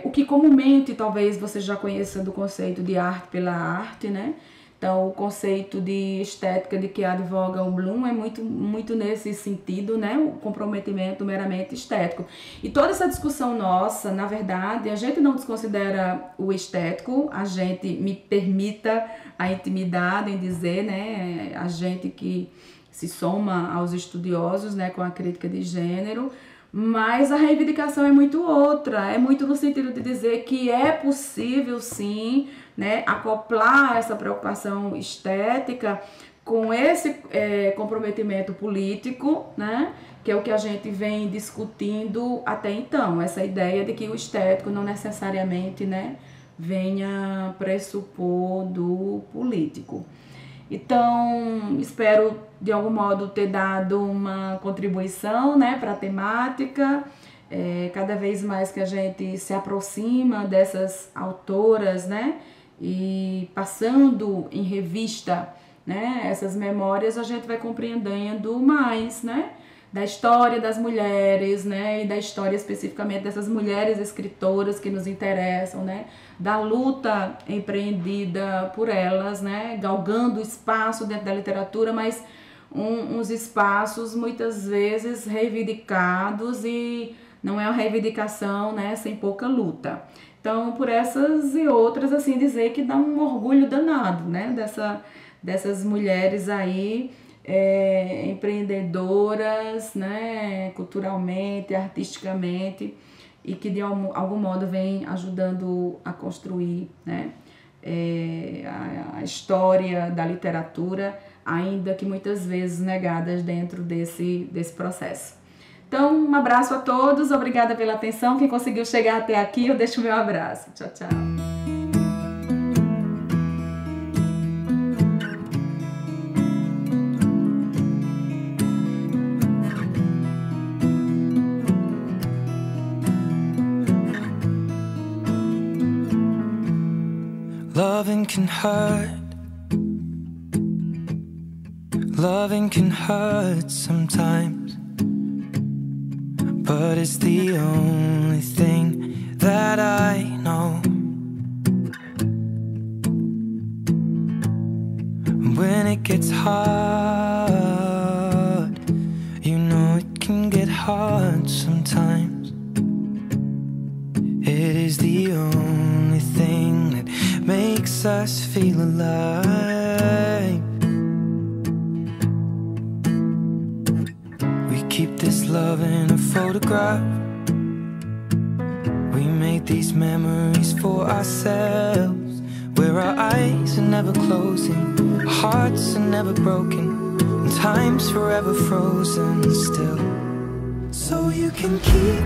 o que comumente talvez você já conheça do conceito de arte pela arte, né? Então, o conceito de estética de que advoga o Bloom é muito nesse sentido, né? O comprometimento meramente estético. E toda essa discussão nossa, na verdade, a gente não desconsidera o estético, a gente, me permita a intimidade em dizer, né? A gente que se soma aos estudiosos, né, com a crítica de gênero, mas a reivindicação é muito outra, é muito no sentido de dizer que é possível sim, né, acoplar essa preocupação estética com esse comprometimento político, né, que é o que a gente vem discutindo até então, essa ideia de que o estético não necessariamente, né, venha pressupor do político. Então, espero de algum modo ter dado uma contribuição, né, para a temática. Cada vez mais que a gente se aproxima dessas autoras, né, e passando em revista, né, essas memórias, a gente vai compreendendo mais, né, da história das mulheres, né, e da história especificamente dessas mulheres escritoras que nos interessam, né, da luta empreendida por elas, né, galgando espaço dentro da literatura, mas uns espaços muitas vezes reivindicados, e não é uma reivindicação, né, sem pouca luta. Então, por essas e outras, assim, dizer que dá um orgulho danado, né, dessas mulheres aí empreendedoras, né, culturalmente, artisticamente, e que de algum modo vem ajudando a construir, né, a história da literatura, ainda que muitas vezes negadas dentro desse processo. Então, um abraço a todos, obrigada pela atenção. Quem conseguiu chegar até aqui, eu deixo o meu abraço. Tchau, tchau. Loving can hurt. Loving can hurt sometimes, but it's the only thing that I know. When it gets hard, you know it can get hard sometimes. It is the only thing that makes us feel alive. We keep this love in a photograph. We made these memories for ourselves, where our eyes are never closing, our hearts are never broken, and time's forever frozen still. So you can keep